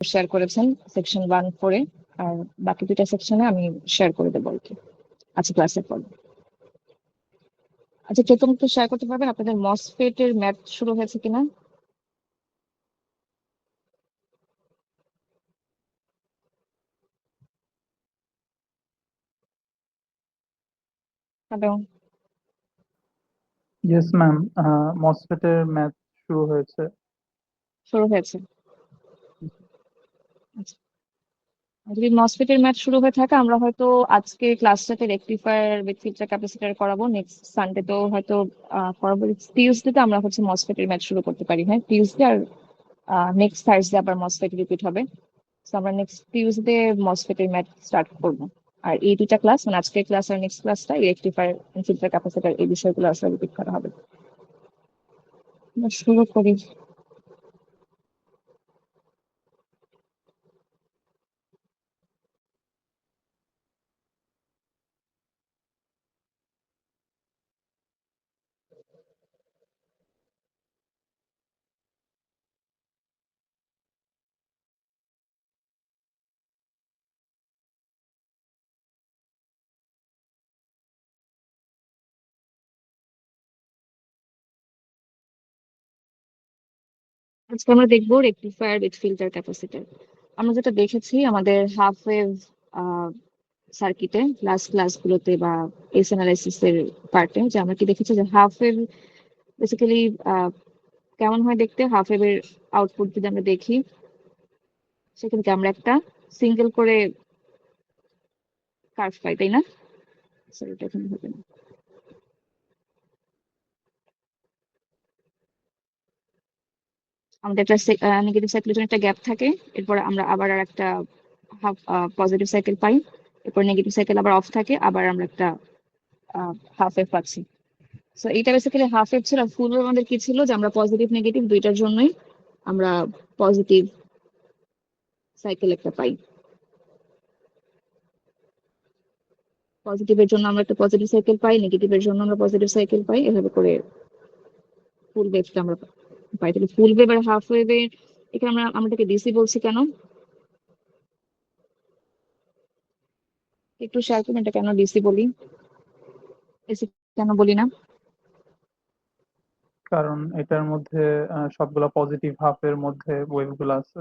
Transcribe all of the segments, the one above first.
Share করেছেন section 1 4-এ, আর বাকি 2টা সেকশনে আমি শেয়ার করে দেবো আর কি আজকে ক্লাসের পর। আচ্ছা, কেউ একটু শেয়ার করতে পারবেন আপনাদের মসফেট এর ম্যাথ শুরু হয়েছে কিনা? হ্যালো, ইয়েস ম্যাম, মসফেট এর ম্যাথ শুরু হয়েছে। শুরু হয়েছে। আচ্ছা, যদি মসফেট এর ম্যাথ শুরু হয়ে থাকে আমরা হয়তো আজকে ক্লাসটাতে রেকটিফায়ার উইথ ফিল্টার ক্যাপাসিটর করাবো, নেক্সট সানডে তো হয়তো করাবো। টিউসডে আমরা হচ্ছে মসফেট এর ম্যাথ শুরু করতে পারি। হ্যাঁ, টিউসডে আর নেক্সট থার্সডে আবার মসফেট রিপিট হবে। তো আমরা নেক্সট টিউসডে মসফেট এর ম্যাথ স্টার্ট করবো। আর এই 2টা ক্লাস মানে আজকের ক্লাস আর নেক্সট ক্লাসটা রেকটিফায়ার ফিল্টার ক্যাপাসিটর এই বিষয়গুলো আসলে রিপিট করা হবে। আমরা শুরু করি। আজকে আমরা দেখবো রেকটিফায়ার উইথ ফিল্টার ক্যাপাসিটর। আমরা যেটা দেখেছি আমাদের হাফ ওয়েভ সার্কিটে লাস্ট ক্লাসগুলোতে বা এস অ্যানালাইসিস এর পার্টে, যে আমরা কি দেখেছি যে হাফ ওয়েভ বেসিক্যালি কেমন হয় দেখতে। হাফ ওয়েভ এর আউটপুট যদি আমরা দেখি, সেখানে কি আমরা একটা সিঙ্গেল করে কার্ভ পাই, তাই না? সরি, এটা এখানে হবে না। আমাদের একটা নেগেটিভ সাইকেলের জন্য একটা গ্যাপ থাকে, এরপর আমরা আবার আর একটা হাফ পজিটিভ সাইকেল পাই, এরপর নেগেটিভ সাইকেল আবার অফ থাকে, আবার আমরা একটা হাফ ওয়েভ পাচ্ছি। সো এটা বেসিক্যালি হাফ ওয়েভ ছিল। ফুল ওয়েভ আমাদের কি ছিল, যে আমরা পজিটিভ নেগেটিভ দুইটার জন্যই আমরা পজিটিভ সাইকেল একটা পাই। পজিটিভের জন্য আমরা একটা পজিটিভ সাইকেল পাই, নেগেটিভের জন্য আমরা পজিটিভ সাইকেল পাই, এভাবে করে ফুল ওয়েভটা আমরা পাই। তাহলে ফুল ওয়েভ আর হাফ ওয়েভের এখানে আমরা আমাদেরকে ডিসি বলছি কেন? একটু শেয়ার করুন এটা কেন ডিসি বলি, এসি কেন বলি না? কারণ এটার মধ্যে সবগুলা পজিটিভ হাফের মধ্যে ওয়েভ গুলো আছে।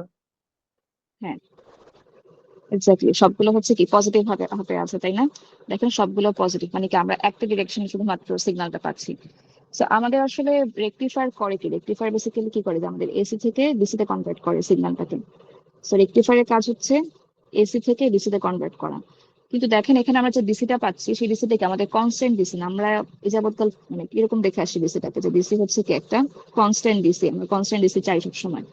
হ্যাঁ, এক্স্যাক্টলি, সবগুলো হচ্ছে কি পজিটিভ ভাবে হাতে আছে, তাই না? দেখেন সবগুলো পজিটিভ, মানে কি আমরা একটা ডিরেকশনে শুধুমাত্র সিগন্যালটা পাচ্ছি। সো আমাদের আসলে রেকটিফায়ার করে কি, রেকটিফায়ার বেসিক্যালি কি করে, যে আমাদের এসি থেকে ডিসি তে কনভার্ট করে সিগন্যালটাকে। সো রেকটিফায়ারের কাজ হচ্ছে এসি থেকে ডিসি তে কনভার্ট করা। কিন্তু দেখেন এখানে আমরা যে ডিসিটা পাচ্ছি সেই ডিসি থেকে আমাদের কনস্ট্যান্ট ডিসি না। আমরা এই যাবৎকাল মানে কিরকম দেখে আসি ডিসিটাকে, যে ডিসি হচ্ছে কি একটা কনস্ট্যান্ট ডিসি, আমরা কনস্ট্যান্ট ডিসি চাই সবসময়।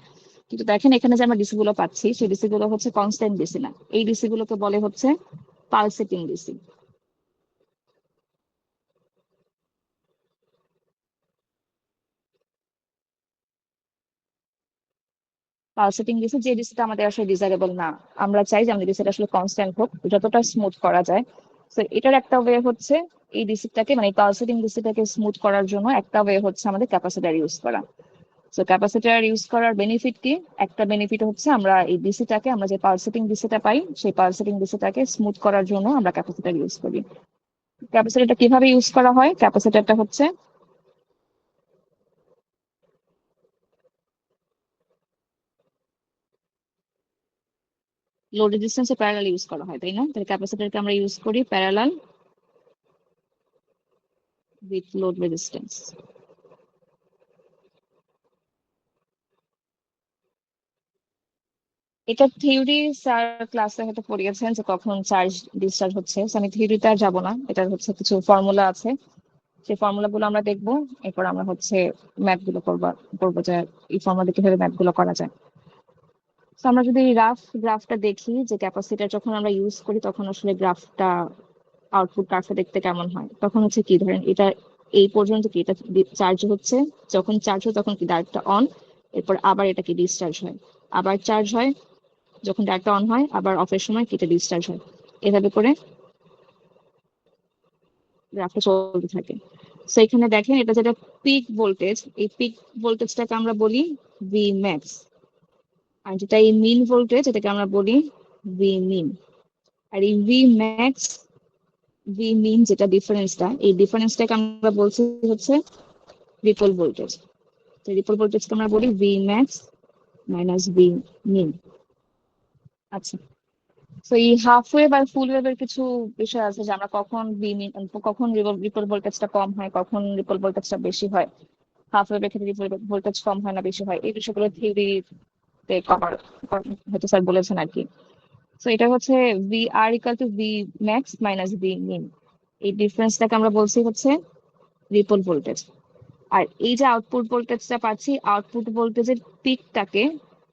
কিন্তু দেখেন এখানে যে আমরা ডিসি গুলো পাচ্ছি সেই ডিসি গুলো হচ্ছে কনস্ট্যান্ট ডিসি না, এই ডিসি গুলোকে বলে হচ্ছে পালসেটিং ডিসি। পালসেটিং ডিসি, যে ডিসিটা আমাদের আসলে ডিজাইরেবল না। আমরা চাই যে আমাদের ডিসিটা আসলে কনস্ট্যান্ট হোক, যতটা স্মুথ করা যায়। তো এটার একটা ওয়ে হচ্ছে এই ডিসিটাকে মানে পালসেটিং ডিসিটাকে স্মুথ করার জন্য একটা ওয়ে হচ্ছে আমাদের ক্যাপাসিটর ইউজ করা। তো ক্যাপাসিটর ইউজ করার বেনিফিট কি? একটা বেনিফিট হচ্ছে আমরা এই ডিসিটাকে, আমরা যে পালসেটিং ডিসিটা পাই সেই পালসেটিং ডিসিটাকে স্মুথ করার জন্য আমরা ক্যাপাসিটর ইউজ করি। ক্যাপাসিটরটা কিভাবে ইউজ করা হয়? ক্যাপাসিটরটা হচ্ছে লোড রেজিস্ট্যান্সে প্যারালাল ইউজ করা হয়, তাই না? তাহলে ক্যাপাসিটরকে আমরা ইউজ করি প্যারালাল উইথ লোড রেজিস্ট্যান্স। এটা থিওরি স্যার ক্লাসে হয়তো পড়িয়েছেন যে কখন চার্জ ডিসচার্জ হচ্ছে। So আমি থিওরিতে আর যাবো না, এটার হচ্ছে কিছু ফর্মুলা আছে, সেই ফর্মুলা গুলো আমরা দেখবো। এরপর আমরা হচ্ছে ম্যাথ গুলো করবো যে এই ফর্মুলা কিভাবে ম্যাথ গুলো করা যায়। তো আমরা যদি গ্রাফটা দেখি, যে ক্যাপাসিটর যখন আমরা ইউজ করি তখন আসলে গ্রাফটা আউটপুট কার্ভটা দেখতে কেমন হয়, তখন হচ্ছে কি ধরেন এটা এই পর্যন্ত কি এটা চার্জ হচ্ছে, যখন চার্জ হয় তখন কি ডায়োডটা অন, এরপর আবার এটা কি ডিসচার্জ হয়, আবার চার্জ হয়, যখন ডায়োডটা অন হয় আবার অফের সময় কি এটা ডিসচার্জ হয়, এভাবে করে গ্রাফটা চলতে থাকে। তো এখানে দেখেন এটা যেটা পিক ভোল্টেজ, এই পিক ভোল্টেজটাকে আমরা বলি ভি ম্যাক্স, আর যেটা এই মিন ভোল্টেজ, এটাকে আমরা বলি ভি মিন। আর এই ভি ম্যাক্স, ভি মিন যেটা ডিফারেন্সটা, এই ডিফারেন্সটাকে আমরা বলছি হচ্ছে রিপল ভোল্টেজ। তো রিপল ভোল্টেজকে আমরা বলি ভি ম্যাক্স মাইনাস ভি মিন। আচ্ছা, তো এই হাফ ওয়েভ আর ফুল ওয়েভের কিছু বিষয় আছে যে আমরা কখন কখন রিপল ভোল্টেজটা কম হয়, কখন রিপল ভোল্টেজটা বেশি হয়, হাফ ওয়েভের ক্ষেত্রে রিপল ভোল্টেজ কম হয় না বেশি হয়, এই বিষয়গুলো থিওরিতে কভার হয়তো স্যার বলেছেন আর কি। তো এটা হচ্ছে V R equal to V max minus V mean, এই ডিফারেন্সটাকে আমরা বলছি হচ্ছে রিপল ভোল্টেজ। আর এই যে আউটপুট ভোল্টেজটা পাচ্ছি, আউটপুট ভোল্টেজের পিকটাকে,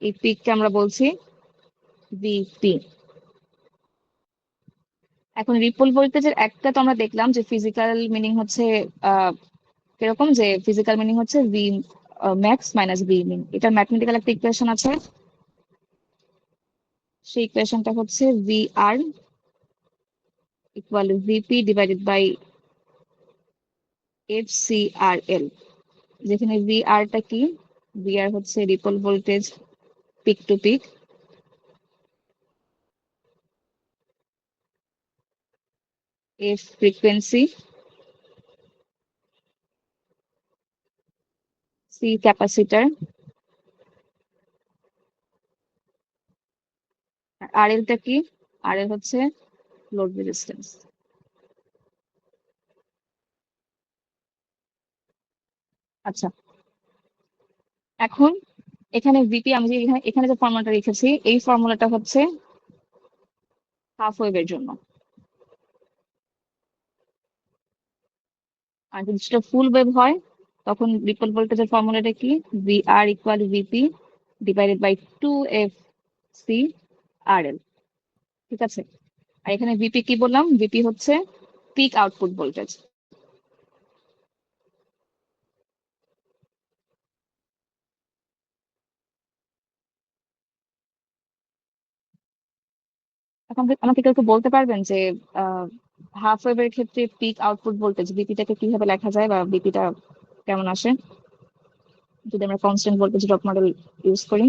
এই পিককে আমরা বলছি ভিপি। এখন রিপল ভোল্টেজের একটা তো আমরা দেখলাম যে ফিজিক্যাল মিনিং হচ্ছে কিরকম, যে ফিজিক্যাল মিনিং হচ্ছে V max minus V mean. এটার ম্যাথমেটিক্যাল একটা ইকুয়েশন আছে, সেই ইকুয়েশনটা হচ্ছে V R equal VP divided by F C R L, যেখানে ভি আরটা কি, ভি আর হচ্ছে ripple voltage peak to peak, F frequency, C capacitor, R এলটা কি, আর এল হচ্ছে লোড রেজিস্ট্যান্স। আচ্ছা, এখন এখানে ভিপি, আমি যে এখানে এখানে যে ফর্মুলাটা লিখেছি, এই ফর্মুলাটা হচ্ছে হাফ ওয়েভের জন্য। আর যদি সেটা ফুল ওয়েভ হয়, তখন রিপল ভোল্টেজের ফর্মুলাটা কি, V R equal VP divided by 2 F C R L. ঠিক আছে, আর এখানে ভিপি কি বললাম, ভিপি হচ্ছে পিক আউটপুট ভোল্টেজ। এখন আমাকে কেউ একটু বলতে পারবেন যে হাফ ওয়েভের ক্ষেত্রে পিক আউটপুট ভোল্টেজ বিপিটাকে কিভাবে লেখা যায়, বা বিপিটা কেমন আসে যদি আমরা constant voltage drop model use করি?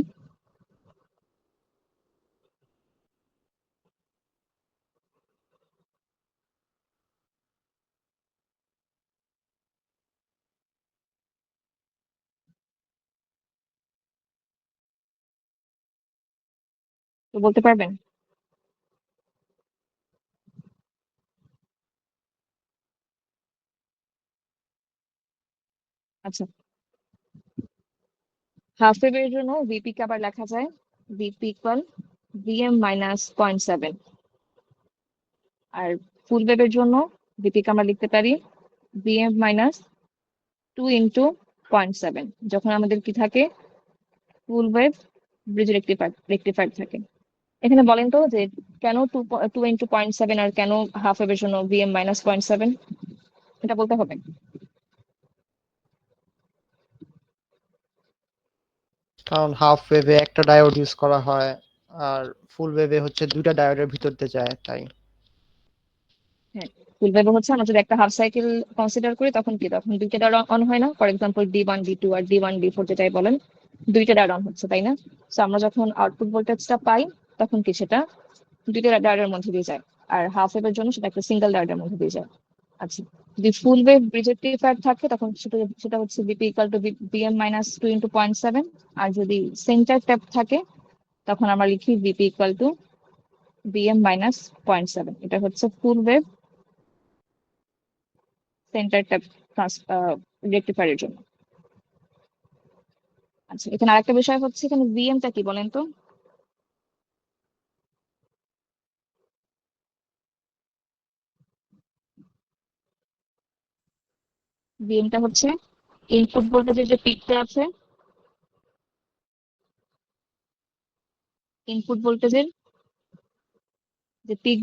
তো বলতে পারবেন? আচ্ছা, হাফ ওয়েভের জন্য ভিপি কে আবার লেখা যায় ভিপি ইকুয়াল ভিএম মাইনাস 0.7। আর ফুল ওয়েভের জন্য ভিপি কে আমরা লিখতে পারি ভিএম মাইনাস 2 × 0.7, যখন আমাদের কি থাকে, ফুল ওয়েভ ব্রিজ রেক্টিফায়ার থাকে। এখানে বলেন তো যে কেন 2 × 0.7 আর কেন হাফ ওয়েভের জন্য ভিএম মাইনাস 0.7, এটা বলতে হবে। কারণ হাফ ওয়েভে একটা ডায়োড ইউজ করা হয়, আর ফুল ওয়েভে হচ্ছে দুইটা ডায়োডের ভিতর দিয়ে যায়, তাই। হ্যাঁ, ফুল ওয়েভ হচ্ছে আমরা যদি একটা হাফ সাইকেল কনসিডার করি, তখন কি, তখন দুইটা ডায়োড অন হয় না? For example D1 D2 R D1 D4 যেটাই বলেন, দুইটা ডায়োড অন হচ্ছে, তাই না? তো আমরা যখন আউটপুট ভোল্টেজটা পাই, তখন কি সেটা দুইটা ডায়োডের মধ্যে দিয়ে যায়। আর হাফ ওয়েভের জন্য সেটা একটা সিঙ্গেল ডায়োডের মধ্যে দিয়ে যায়। আচ্ছা, যদি ফুল ওয়েভ ব্রিজ রেক্টিফায়ার থাকে, তখন সেটা সেটা হচ্ছে BP equal to BM minus 2 × 0.7। আর যদি সেন্টার ট্যাপ থাকে, তখন আমরা লিখি BP equal to BM minus 0.7। এটা হচ্ছে ফুল ওয়েভ সেন্টার ট্যাপ রেক্টিফায়ারের জন্য। আচ্ছা, এখানে আরেকটা বিষয় হচ্ছে, এখানে ভিএমটা কি বলেন তো? ভিএমটা হচ্ছে ইনপুট ভোল্টেজের যে পিকটা আছে, ইনপুট ভোল্টেজের যে পিক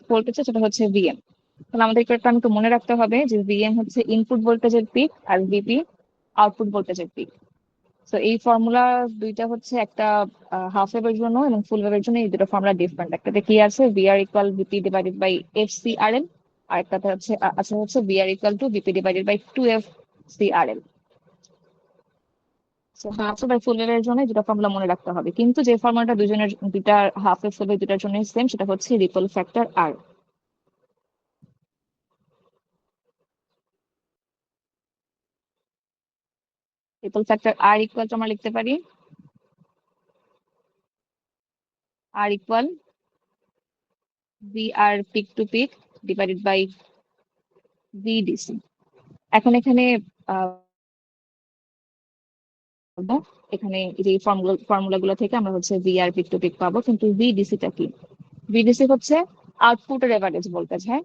ভোল্টেজ সেটা হচ্ছে ভিএম। তাহলে আমাদের একটা একটু মনে রাখতে হবে যে ভিএম হচ্ছে ইনপুট ভোল্টেজের পিক, আর ভিপি আউটপুট ভোল্টেজের পিক। তো এই ফর্মুলা দুইটা হচ্ছে, একটা হাফ ওয়েভের জন্য এবং ফুল ওয়েভের জন্য, এই দুটো ফর্মুলা ডিফারেন্ট। একটাতে কি আছে, VR equal VP divided by F C R L, আর একটাতে হচ্ছে VR equal to VP divided by 2 F C R L. Half wave আর ফুল ওয়েভের জন্য দুটা ফর্মুলা মনে রাখতে হবে, কিন্তু যে ফর্মুলাটা দুইটা হাফ ওয়েভ ফুল ওয়েভ দুটার জন্য সেম, সেটা হচ্ছে ripple factor R. Ripple factor R equal to আমরা লিখতে পারি R equal V R peak to peak divided by VDC. এখন এখানে এখানে এই যে ফর্মুলা গুলো থেকে আমরা হচ্ছে V R peak to pick পাবো, কিন্তু ভিডিসি টা কি? ভিডিসি হচ্ছে আউটপুটের এভারেজ ভোল্টেজ। হ্যাঁ,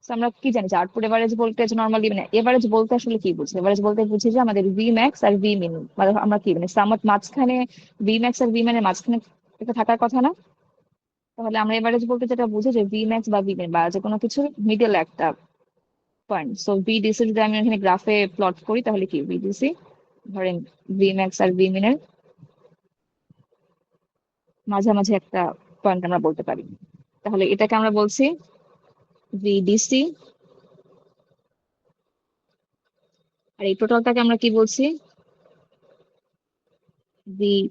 তো আমরা কি জানি যে আউটপুট এভারেজ ভোল্টেজ নরমালি, মানে এভারেজ বলতে আসলে কি বুঝি? এভারেজ বলতে বুঝি যে আমাদের ভি ম্যাক্স আর ভি মিন, মানে আমরা কি মানে সামত মাঝখানে ভি ম্যাক্স আর ভি মিনের মাঝখানে এটা থাকার কথা না? তাহলে আমরা এভারেজ বলতে যেটা বুঝি যে ভি ম্যাক্স বা ভি মিন বা যে কোনো কিছুর মিডল একটা পয়েন্ট। সো ভিডিসি যদি আমি এখানে গ্রাফে প্লট করি তাহলে কি ভিডিসি, ধরেন ভি ম্যাক্স আর ভি মিনের মাঝামাঝি একটা পয়েন্ট আমরা বলতে পারি। তাহলে এটাকে আমরা বলছি ভিডিসি, আর এই টোটালটাকে আমরা কি বলছি? ভিপি।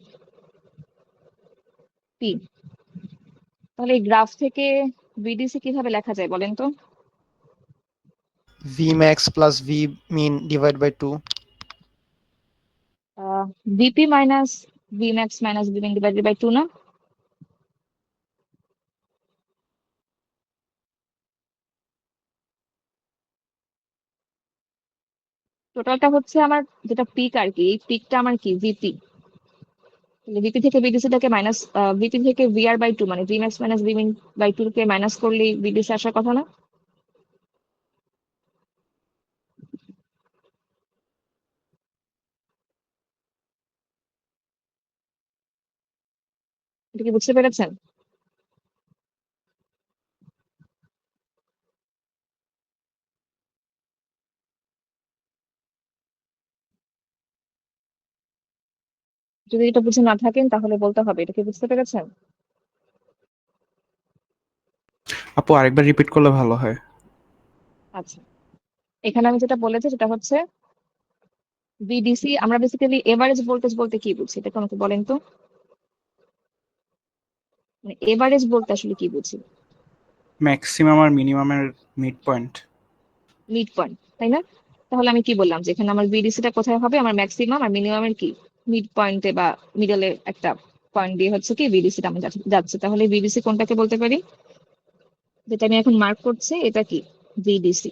তাহলে এই গ্রাফ থেকে ভিডিসি কিভাবে লেখা যায় বলেন তো? V max plus V min divide by 2। VP minus V max minus V min divided by 2 না? টোটালটা হচ্ছে আমার যেটা পিক আর কি, এই পিকটা আমার কি ভিপি। ভিপি থেকে ভিডিসিটাকে মাইনাস, ভিপি থেকে ভিআর বাই 2 মানে V max minus V min by 2 কে মাইনাস করলেই ভিডিসি আসার কথা না? এটা কি বুঝতে পেরেছেন? যদি এটা বুঝে না থাকেন তাহলে বলতে হবে। এটা কি বুঝতে পেরেছেন? আপু আরেকবার রিপিট করলে ভালো হয়। আচ্ছা, এখানে আমি যেটা বলেছি সেটা হচ্ছে ভিডিসি, আমরা বেসিক্যালি এভারেজ ভোল্টেজ বলতে কি বুঝি এটা আমাকে বলেন তো? মানে এভারেজ বলতে আসলে কি বুঝি? ম্যাক্সিমাম আর মিনিমামের মিড পয়েন্ট। মিড পয়েন্ট, তাই না? তাহলে আমি কি বললাম যে এখানে আমার ভিডিসিটা কোথায় হবে? আমার ম্যাক্সিমাম আর মিনিমামের কি মিড পয়েন্টে বা মিডলে একটা পয়েন্ট দিয়ে হচ্ছে কি ভিডিসিটা আমার যাচ্ছে। তাহলে ভিডিসি কোনটাকে বলতে পারি? যেটা আমি এখন মার্ক করছি এটা কি ভিডিসি,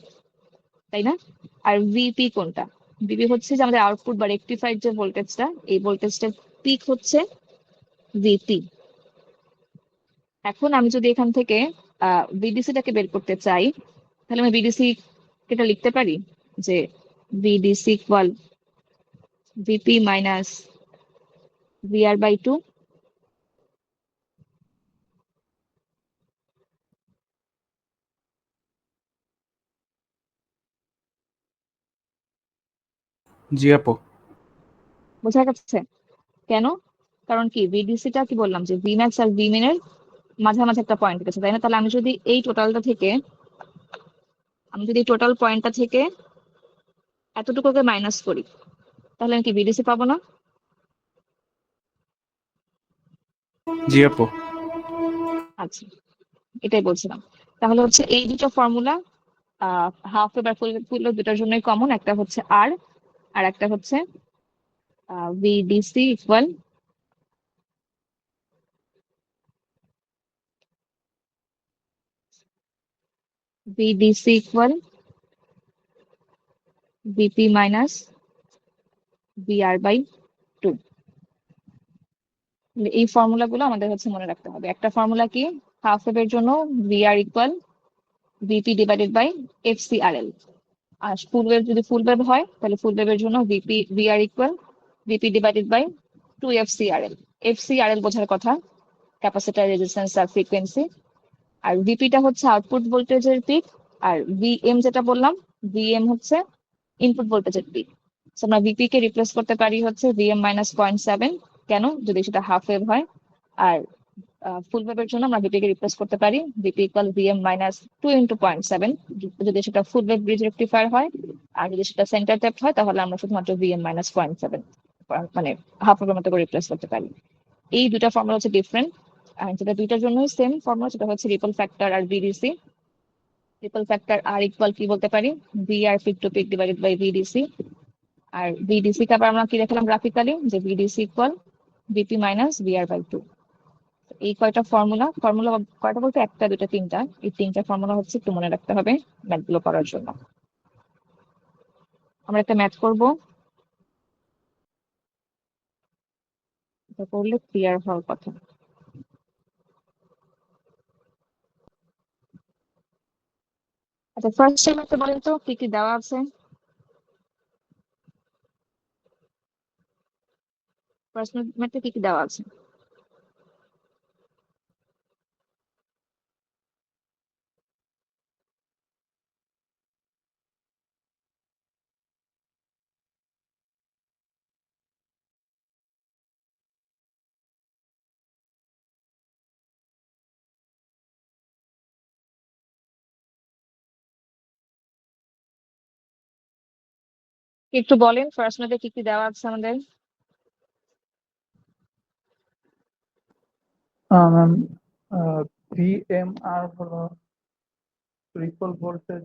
তাই না? আর ভিপি কোনটা? ভিপি হচ্ছে যে আমাদের আউটপুট বা রেকটিফাইড যে ভোল্টেজটা, এই ভোল্টেজটার পিক হচ্ছে ভিপি। এখন আমি যদি এখান থেকে ভিডিসিটাকে বের করতে চাই, তাহলে আমি ভিডিসি এটা লিখতে পারি যে VDC equal VP minus VR by 2। জি আপু। বোঝা গেছে কেন? কারণ কি ভিডিসিটা কি বললাম যে ভি ম্যাক্স আর ভি মিনের মাঝামাঝি একটা পয়েন্ট গেছে, তাই না? তাহলে আমি যদি এই টোটালটা থেকে, আমি যদি টোটাল পয়েন্টটা থেকে এতটুকুকে মাইনাস করি, তাহলে আমি কি ভিডিসি পাবো না? জি আপু। আচ্ছা, এটাই বলছিলাম। তাহলে হচ্ছে এই দুটো ফর্মুলা হাফ ওয়েভ আর ফুল ওয়েভ দুটার জন্যই কমন। একটা হচ্ছে আর, আর একটা হচ্ছে VDC equal VDC equal VP minus VR by 2। এই ফর্মুলা গুলো আমাদের হচ্ছে মনে রাখতে হবে। একটা ফর্মুলা কি, হাফ ওয়েভের জন্য VR equal VP divided by F C R L. আর ফুল ওয়েভ যদি ফুল ওয়েভ হয় তাহলে ফুল ওয়েভের জন্য VR equal VP divided by 2 F C R L. এফ সি আর এল বোঝার কথা ক্যাপাসিটর, রেজিস্ট্যান্স আর ফ্রিকোয়েন্সি। আর ভিপিটা হচ্ছে আউটপুট ভোল্টেজের পিক, আর ভিএম যেটা বললাম ভিএম হচ্ছে ইনপুট ভোল্টেজের পিক। আমরা ভিপি কে রিপ্লেস করতে পারি হচ্ছে ভিএম মাইনাস 0.7। কেন? যদি সেটা হাফ ওয়েভ হয়। আর ফুল ওয়েভের জন্য আমরা ভিপি কে রিপ্লেস করতে পারি VP equal VM minus 2 into 0.7, যদি সেটা ফুল ওয়েভ ব্রিজ রেক্টিফায়ার হয়। আর যদি সেটা সেন্টার ট্যাপ হয় তাহলে আমরা শুধুমাত্র ভিএম মাইনাস 0.7। মানে হাফ ওয়েভের মতো করে রিপ্লেস করতে পারি। এই দুটা ফর্মুলা হচ্ছে ডিফারেন্ট, আর যেটা দুইটার জন্যই সেম ফর্মুলা, সেটা হচ্ছে ripple factor R VDC. Ripple factor আর ইকুয়াল কি বলতে পারি, V R peak to peak divided by VDC. আর ভিডিসি কে আবার আমরা কি দেখালাম গ্রাফিক্যালি, যে VDC equal VP minus VR by 2। এই কয়টা ফর্মুলা, ফর্মুলা কয়টা বলতে একটা দুটা তিনটা, এই তিনটা ফর্মুলা হচ্ছে একটু মনে রাখতে হবে ম্যাথ গুলো করার জন্য। আমরা একটা ম্যাথ করব, এটা করলে ক্লিয়ার হওয়ার কথা। আচ্ছা, ফার্স্ট টাইম একটা বলেন তো কি কি দেওয়া আছে। ফার্স্ট ম্যাথে কি কি দেওয়া আছে? একটু বলেন ফার্স্ট ম্যাথে কি কি দেওয়া আছে আমাদের। ম্যাম ভিএমআর হলো রিপল ভোল্টেজ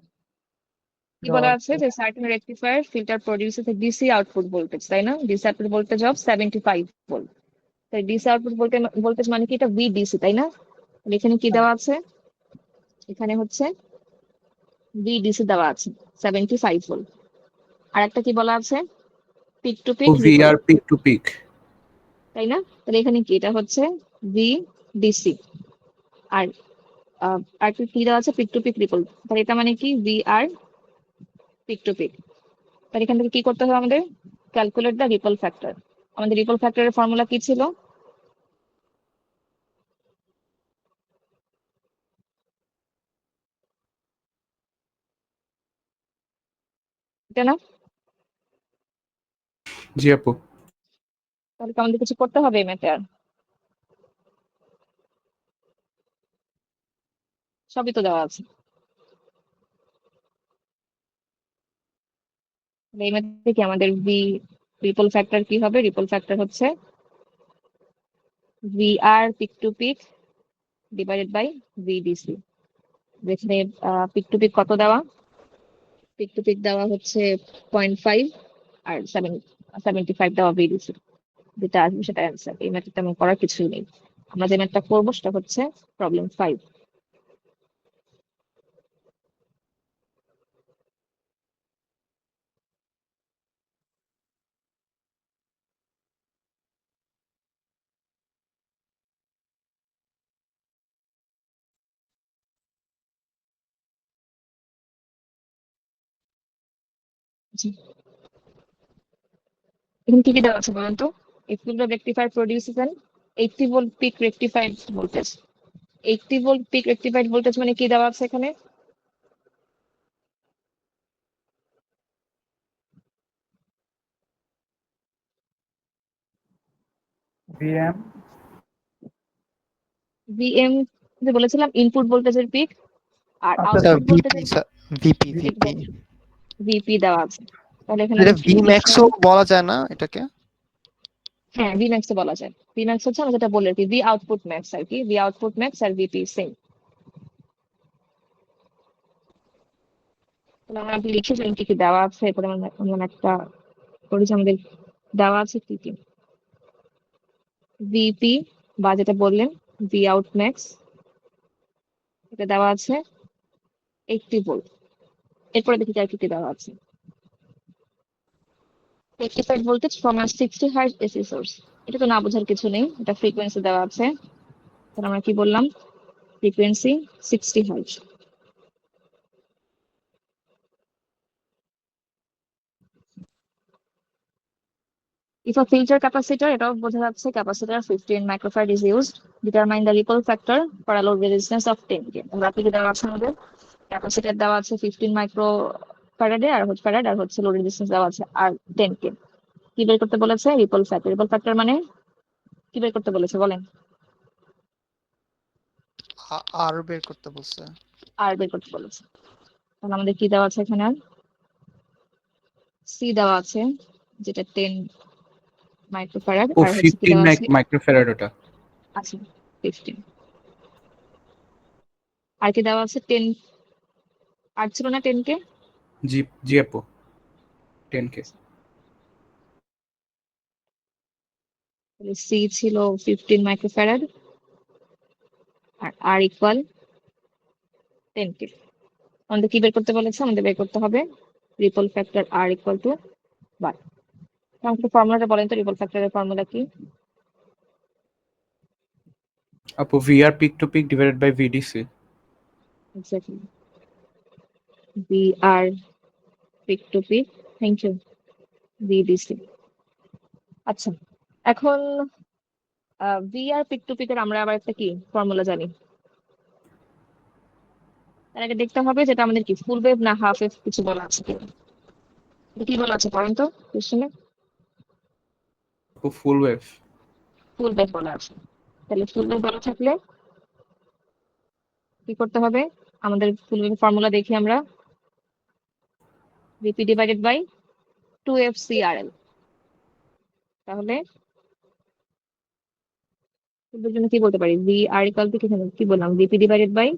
কি দেওয়া বলা আছে আছে। যে সার্টেন রেকটিফায়ার ফিল্টার প্রোডিউসেস এ ডিসি আউটপুট ভোল্টেজ, তাই না? DC output voltage of 75 volt. তাই ডিসি আউটপুট ভোল্টেজ মানে কি, এটা ভিডিসি তাই না? তাহলে এখানে কি দেওয়া আছে, এখানে হচ্ছে ভিডিসি দেওয়া আছে 75 ভোল্ট। আর একটা কি বলা আছে, peak to peak ripple, VR peak to peak. তাই না? তাহলে এখানে কি, এটা হচ্ছে ভিডিসি। আর আর কি দেওয়া আছে, পিক টু পিক রিপল। তাহলে এটা মানে কি ভিআর পিক টু পিক। তাহলে এখান থেকে কি করতে হবে আমাদের, ক্যালকুলেট দ্য রিপল ফ্যাক্টর। আমাদের রিপল ফ্যাক্টরের ফর্মুলা কি ছিল, এটা না? জি আপু। তাহলে তো আমাদের কিছু করতে হবে এই ম্যাথে, আর সবই তো দেওয়া আছে। তাহলে এই ম্যাথে কি আমাদের রিপল ফ্যাক্টর কি হবে, রিপল ফ্যাক্টর হচ্ছে VR peak to peak divided by VDC. যেখানে পিক টু পিক কত দেওয়া, পিক টু পিক দেওয়া হচ্ছে 0.5, আর 75 দেওয়া ভিডিসি। যেটা আসবে সেটা অ্যান্সার। এই ম্যাথটা তেমন করার কিছুই নেই। আমরা যে ম্যাথটা করবো সেটা হচ্ছে প্রবলেম 5। এখানে কি কি দেওয়া আছে বলেন তো। A filter rectifier produces an 80 volt peak rectified voltage। 80 volt peak rectified voltage মানে কি দেওয়া আছে এখানে, ভিএম ভিএম যে বলেছিলাম ইনপুট ভোল্টেজের পিক, আর আচ্ছা আচ্ছা আউটপুট ভিপি ভোল্টেজের ভিপি ভি- ভিপি ভিপি দেওয়া আছে। তাহলে এখানে এটা আমি কি ভি লিখলাম, ম্যাক্সও বলা যায় না এটাকে? হ্যাঁ ভি ম্যাক্স বলা যায়। ভি ম্যাক্স হচ্ছে আমরা যেটা বলে আর কি, ভি আউটপুট ম্যাক্স আর কি, ভি আউটপুট ম্যাক্স আর ভিপি সেম। তাহলে আমরা লিখে ফেলি কি কি দেওয়া আছে, এরপরে আমরা একটা করি যে আমাদের দেওয়া আছে কি কি, ভিপি বা যেটা বললেন ভি আউট ম্যাক্স, এটা দেওয়া আছে 80 ভোল্ট। এরপরে দেখি আর কি কি দেওয়া আছে, 85 voltage from a 60 hertz AC source. এটা তো না বোঝার কিছু নেই, এটা ফ্রিকোয়েন্সি দেওয়া আছে। তাহলে আমরা কি বললাম, frequency 60 hertz. If a filter capacitor, এটাও বোঝা যাচ্ছে, capacitor 15 microfarad is used, determine the ripple factor for a load resistance of 10 k। আমরা কি দেওয়া আছে আমাদের, ক্যাপাসিটর দেওয়া আছে 15 মাইক্রো ফ্যারাডে আর হচ্ছে লোড রেজিস্ট্যান্স দেওয়া আছে আর 10 কে। কি বের করতে বলেছে, রিপল ফ্যাক্টর। রিপল ফ্যাক্টর মানে কি বের করতে বলেছে বলেন, আর বের করতে বলছে। আর বের করতে বলেছে। তাহলে আমাদের কি দেওয়া আছে এখানে, আর সি দেওয়া আছে যেটা 10 মাইক্রোফ্যারাড ও আর হচ্ছে কি 15 দেওয়া আছে? মাইক্রোফ্যারাড ওটা। আচ্ছা 15। আর কি দেওয়া আছে? 10 আর ছিল না 10 কে? জি জি আপু, 10K। সি ছিল 15 মাইক্রোফ্যারাড আর আর ইকুয়াল 10 কে। আমাদের কি বের করতে বলেছে? আমাদের বের করতে হবে ripple factor R equal to 1। আমাকে ফর্মুলাটা বলেন তো, রিপল ফ্যাক্টরের ফর্মুলা কি? আপু VR peak to peak divided by VDC। Exactly, V R peak to peak, thank you, VDC. আচ্ছা, এখন ভি আর পিক টু পিকের আমরা আবার একটা কি ফর্মুলা জানি। তার আগে দেখতে হবে যেটা আমাদের কি ফুল ওয়েভ না হাফ ওয়েভ কিছু বলা আছে কি। কি বলা আছে পড়েন তো কোশ্চেনে? আপু ফুল ওয়েভ। ফুল ওয়েভ বলা আছে। তাহলে ফুল ওয়েভ বলা থাকলে কি করতে হবে? আমাদের ফুল ওয়েভ ফর্মুলা দেখি আমরা, ভিপি ডিভাইডেড বাই 2FCRL। তাহলে ফুল ওয়েভের জন্য কি বলতে পারি? ভি আর ইকুয়াল টু কি বললাম? VP divided by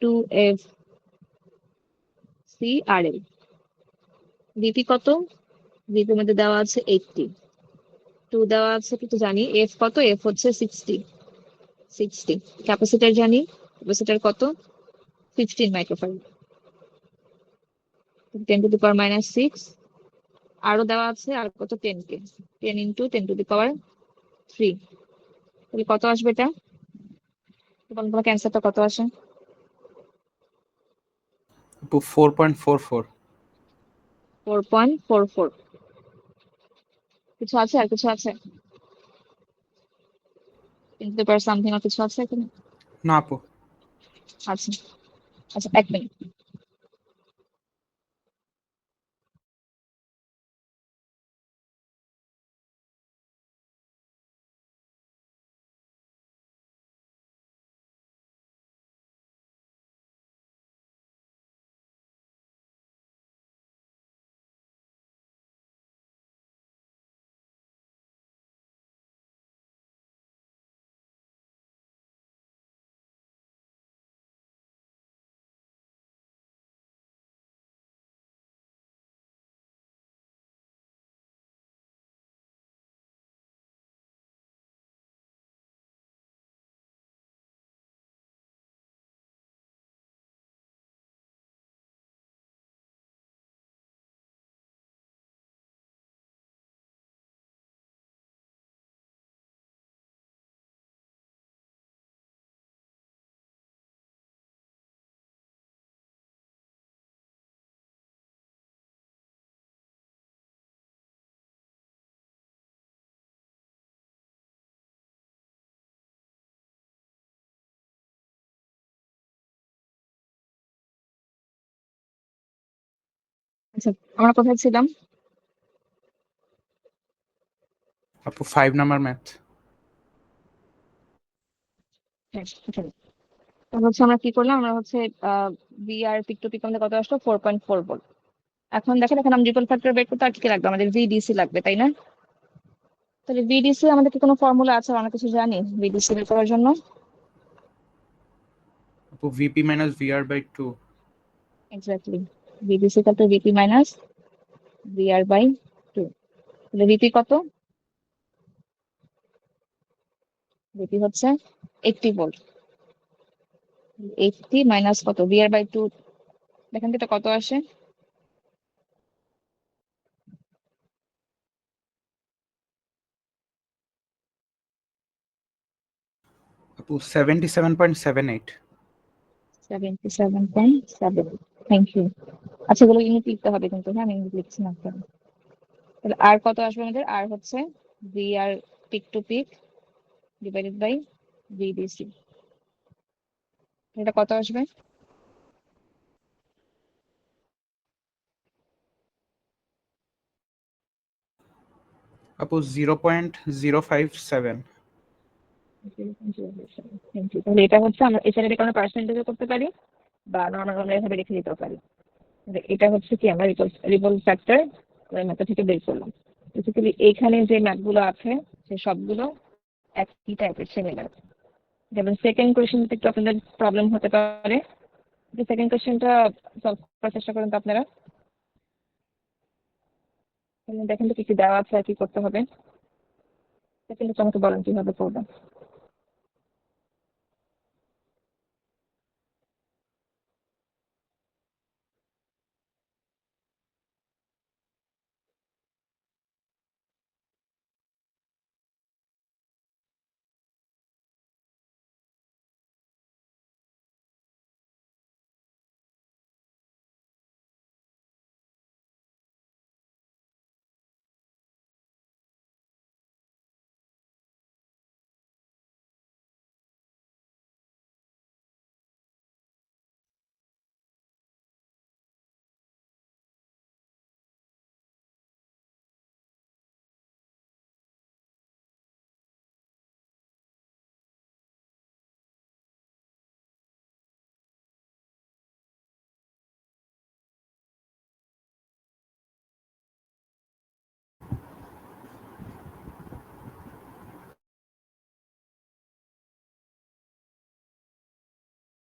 2FCRL। VP কত? ভিপির মধ্যে দেওয়া আছে 80, 2 দেওয়া আছে কিন্তু জানি। এফ কত? এফ হচ্ছে 60। ক্যাপাসিটর জানি, ক্যাপাসিটর কত? 15 মাইক্রোফ্যারাড, 10⁻⁻6। আরো দেওয়া আছে আর কত? 10 কে, 10 ইন্টু 10⁻3। তাহলে কত আসবে এটা? বলুন তোমার ক্যান্সারটা কত আসে? আপু 4.44। 4.44। কিছু আছে? আর কিছু আছে? 10 সামথিং আর কিছু আছে এখানে? না আপু। আচ্ছা আচ্ছা, 1 মিনিট। আচ্ছা, আমরা কোথায় ছিলাম? আপু 5 নাম্বার ম্যাথ। হ্যাঁ, এখানে। তাহলে হচ্ছে আমরা কি করলাম? আমরা হচ্ছে V R peak to pick আমাদের কত আসলো? 4.4 ভোল্ট। এখন দেখেন, এখানে আমরা রিপল ফ্যাক্টর বের করতে আর কি লাগবে? আমাদের ভিডিসি লাগবে, তাই না? তাহলে ভিডিসি আমাদের কি কোনো ফর্মুলা আছে? আমরা কিছু জানি ভিডিসি বের করার জন্য? আপু VP minus VR by 2। Exactly, VDC কত? VP minus VR by 2। তাহলে ভিপি কত? ভিপি হচ্ছে 80 ভোল্ট। 80 মাইনাস কত? VR by 2। দেখেন তো এটা কত আসে? আপু 77.78। 77.7। Thank you. আচ্ছা, এগুলো ইউনিট লিখতে হবে কিন্তু, হ্যাঁ আমি ইউনিট লিখছি না আপনার। তাহলে আর কত আসবে আমাদের? আর হচ্ছে V R peak to peak divided by VDC. এটা কত আসবে? আপু 0.057। Thank you. তাহলে এটা হচ্ছে আমরা এছাড়া এটা কোনো পার্সেন্টেজও করতে পারি বা নর্মাল আমরা এভাবে রেখে দিতেও পারি। তাহলে এটা হচ্ছে কি আমরা রিপল ফ্যাক্টর মেথড থেকে বের করলাম। বেসিক্যালি এইখানে যে ম্যাথগুলো আছে সে সবগুলো একই টাইপের সিমিলার। যেমন সেকেন্ড কোয়েশ্চেনটা একটু আপনাদের প্রবলেম হতে পারে, যে সেকেন্ড কোয়েশ্চেনটা সলভ করার চেষ্টা করেন তো আপনারা। তাহলে দেখেন তো কি কি দেওয়া আছে আর কি করতে হবে, সেকেন্ড আমাকে বলেন কিভাবে করবেন।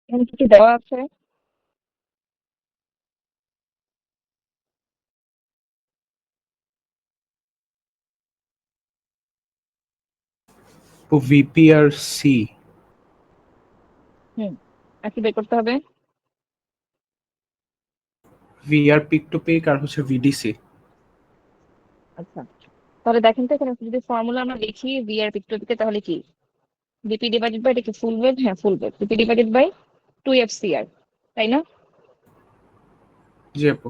এখানে কি কি দেওয়া আছে? ভিপি আর সি। আর কি বের করতে হবে? ভিআর পিক টু পিক আর হচ্ছে ভিডিসি। আচ্ছা, তাহলে দেখেন তো এখানে যদি ফর্মুলা আমরা লিখি ভি আর পিক টু পিকে, তাহলে কি বিপি ডিভাইডেড বাই, এটা কি ফুল ওয়েভ? হ্যাঁ full wave. VP divided by 2 FCR, তাই না? জি আপু।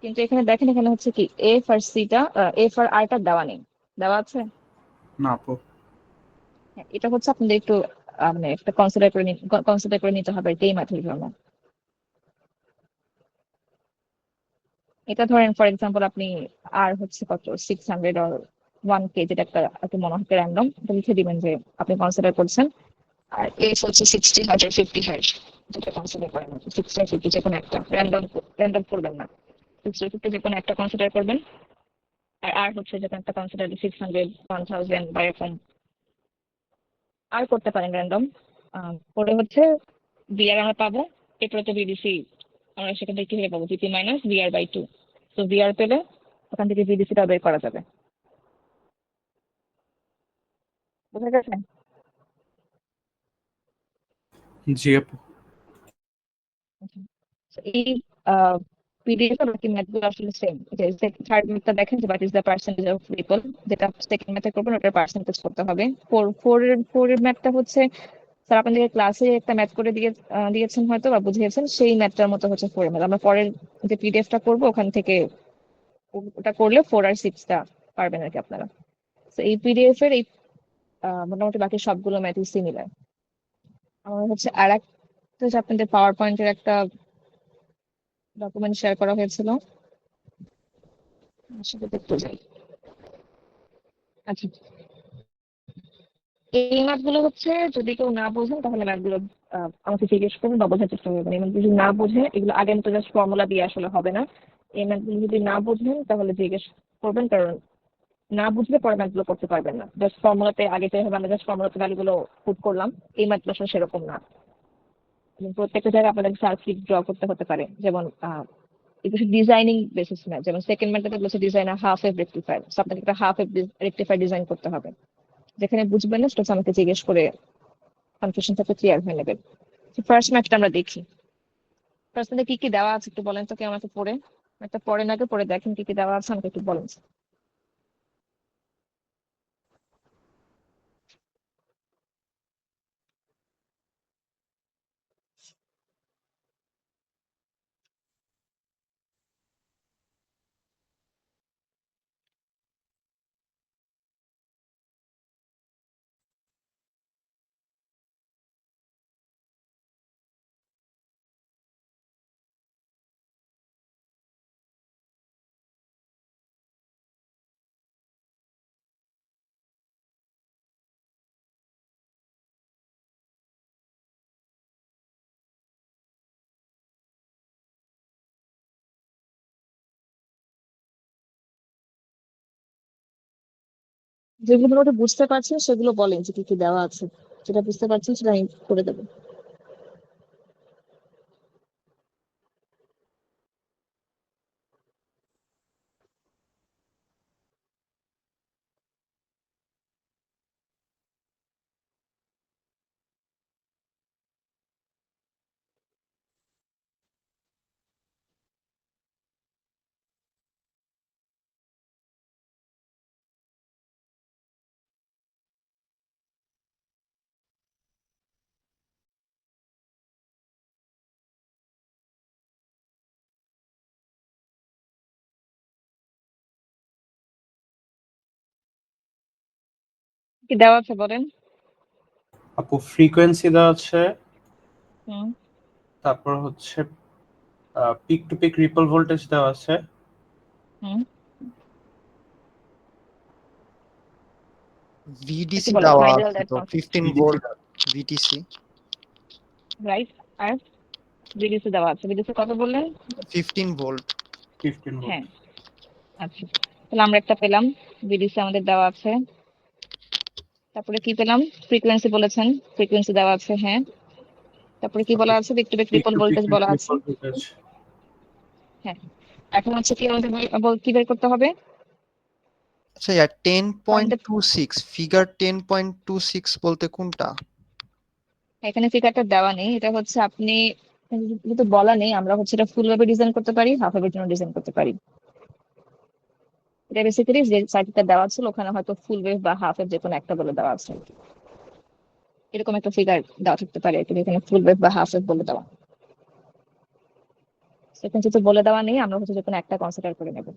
কিন্তু এখানে দেখেন এখানে হচ্ছে কি এফ আর সিটা, এফ আর আরটা দেওয়া নেই, দেওয়া আছে? না আপু। হ্যাঁ, এটা হচ্ছে আপনাদের একটু মানে একটা কনসিডার করে নিতে হবে এই ম্যাথের জন্য। এটা ধরেন ফর এক্সাম্পল আপনি আর হচ্ছে কত 600 অর 1K, যেটা একটা একটা মনে হচ্ছে র্যান্ডম, এটা লিখে দিবেন যে আপনি কনসিডার করছেন। আর এফ হচ্ছে 60 হার্জ আর 50 হার্জ, যেটা কনসিডার করেন 60 আর 50 যে কোনো একটা, র্যান্ডম র্যান্ডম করবেন না, 60 আর 50 যে কোনো একটা কনসিডার করবেন। আর আর হচ্ছে যে কোনো একটা কনসিডার 600, 1000 বা এরকম আর করতে পারেন র্যান্ডম। পরে হচ্ছে বিআর আমরা পাবো, এরপরে তো বিডিসি আমরা সেখান থেকে কিভাবে পাবো, জিপি মাইনাস বিআর বাই 2। তো বিআর পেলে ওখান থেকে বিডিসিটা বের করা যাবে। বুঝা গেছে? জি আপু। আচ্ছা। So, এই পিডিএফ আর বাকি ম্যাথগুলো আসলে সেম। থার্ড ম্যাথটা দেখেন যে what is the percentage of ripple, যেটা সেকেন্ড ম্যাথে করবেন ওটার পার্সেন্টেজ করতে হবে। ফোর এর ম্যাথটা হচ্ছে স্যার আপনাদের ক্লাসে একটা ম্যাথ করে দিয়েছেন হয়তো বা বুঝিয়েছেন, সেই ম্যাথটার মতো হচ্ছে ফোর ম্যাথ। আমরা পরের যে পিডিএফটা করবো ওখান থেকে ওটা করলে 4 আর 6টা পারবেন আর কি আপনারা। তো এই পিডিএফ এর এই মোটামুটি বাকি সবগুলো ম্যাথই সিমিলার। আমার হচ্ছে আর একটা যে আপনাদের পাওয়ার পয়েন্টের একটা ডকুমেন্ট শেয়ার করা হয়েছিল, সেটা দেখতে যাই। আচ্ছা, এই ম্যাথগুলো হচ্ছে যদি কেউ না বোঝেন তাহলে ম্যাথগুলো আমাকে জিজ্ঞেস করবেন বা বোঝার চেষ্টা করবেন। এই ম্যাথগুলো যদি না বোঝে, এগুলো আগের মতো জাস্ট ফর্মুলা দিয়ে আসলে হবে না। এই ম্যাথগুলো যদি না বোঝেন তাহলে জিজ্ঞেস করবেন, কারণ না বুঝলে পরে ম্যাথগুলো করতে পারবেন না। জাস্ট ফর্মুলাতে আগে যেভাবে আমরা জাস্ট ফর্মুলাতে ভ্যালুগুলো পুট করলাম, এই ম্যাথগুলো আসলে সেরকম না। এবং প্রত্যেকটা জায়গায় আপনাদের সার্কিট ড্র করতে হতে পারে। যেমন এগুলো ডিজাইনিং বেসিস ম্যাথ, যেমন সেকেন্ড ম্যাথটাতে বলেছে ডিজাইন হাফ ওয়েভ রেকটিফায়ার, আপনাকে একটা হাফ ওয়েভ রেকটিফায়ার ডিজাইন করতে হবে। যেখানে বুঝবেন না সেটা হচ্ছে আমাকে জিজ্ঞেস করে কনফিউশন থেকে ক্লিয়ার হয়ে নেবে। ফার্স্ট ম্যাথটা আমরা দেখি। ফার্স্ট ম্যাথে কি কি দেওয়া আছে একটু বলেন তো, কি আমাকে পড়ে একটা পড়ে নাকি পড়ে দেখেন কি কি দেওয়া আছে আমাকে একটু বলেন। যেগুলো মোটামুটি বুঝতে পারছেন সেগুলো বলেন যে কি কি দেওয়া আছে, যেটা বুঝতে পারছেন সেটা আমি করে দেবো। কি দেওয়া আছে বলেন। আপু ফ্রিকোয়েন্সি দেওয়া আছে, হুম। তারপর হচ্ছে peak to peak ripple voltage দেওয়া আছে, হুম। একটু ভিডিসি বলেন দেওয়া আইডিয়াল আছে দ্যাট তো concept, 15 VDC volt VTC. Right. আর বিডিসি দেওয়া আছে, বিডিসি কত বললেন? 15 ভোল্ট। 15 ভোল্ট। হ্যাঁ, আচ্ছা, তাহলে আমরা একটা পেলাম, বিডিসি আমাদের দেওয়া আছে। তারপরে কি পেলাম? ফ্রিকোয়েন্সি বলেছেন, ফ্রিকোয়েন্সি দেওয়া আছে, হ্যাঁ। তারপরে কি বলা আছে? Peak to peak peak ripple to peak voltage বলা আছে, রিপল ভোল্টেজ। হ্যাঁ। এখন হচ্ছে কি আমাদের কি বের করতে হবে? আচ্ছা, ফাইন্ড দ্য 10.26 ফিগার 10.26 বলতে কোনটা? এখানে ফিগারটা দেওয়া নেই, এটা হচ্ছে আপনি যেহেতু বলা নেই, আমরা হচ্ছে এটা ফুল ভাবে ডিজাইন করতে পারি, হাফ ভাবের জন্য ডিজাইন করতে পারি। এটা বেসিক্যালি যে সার্কিটটা দেওয়া ছিল ওখানে হয়তো ফুল ওয়েভ বা হাফ ওয়েভ যে কোনো একটা বলে দেওয়া আছে, এরকম একটা ফিগার দেওয়া থাকতে পারে, কিন্তু এখানে ফুল ওয়েভ বা হাফ ওয়েভ বলে দেওয়া। এখানে যেহেতু বলে দেওয়া নেই, আমরা হচ্ছে যে কোনো একটা কনসিডার করে নেব।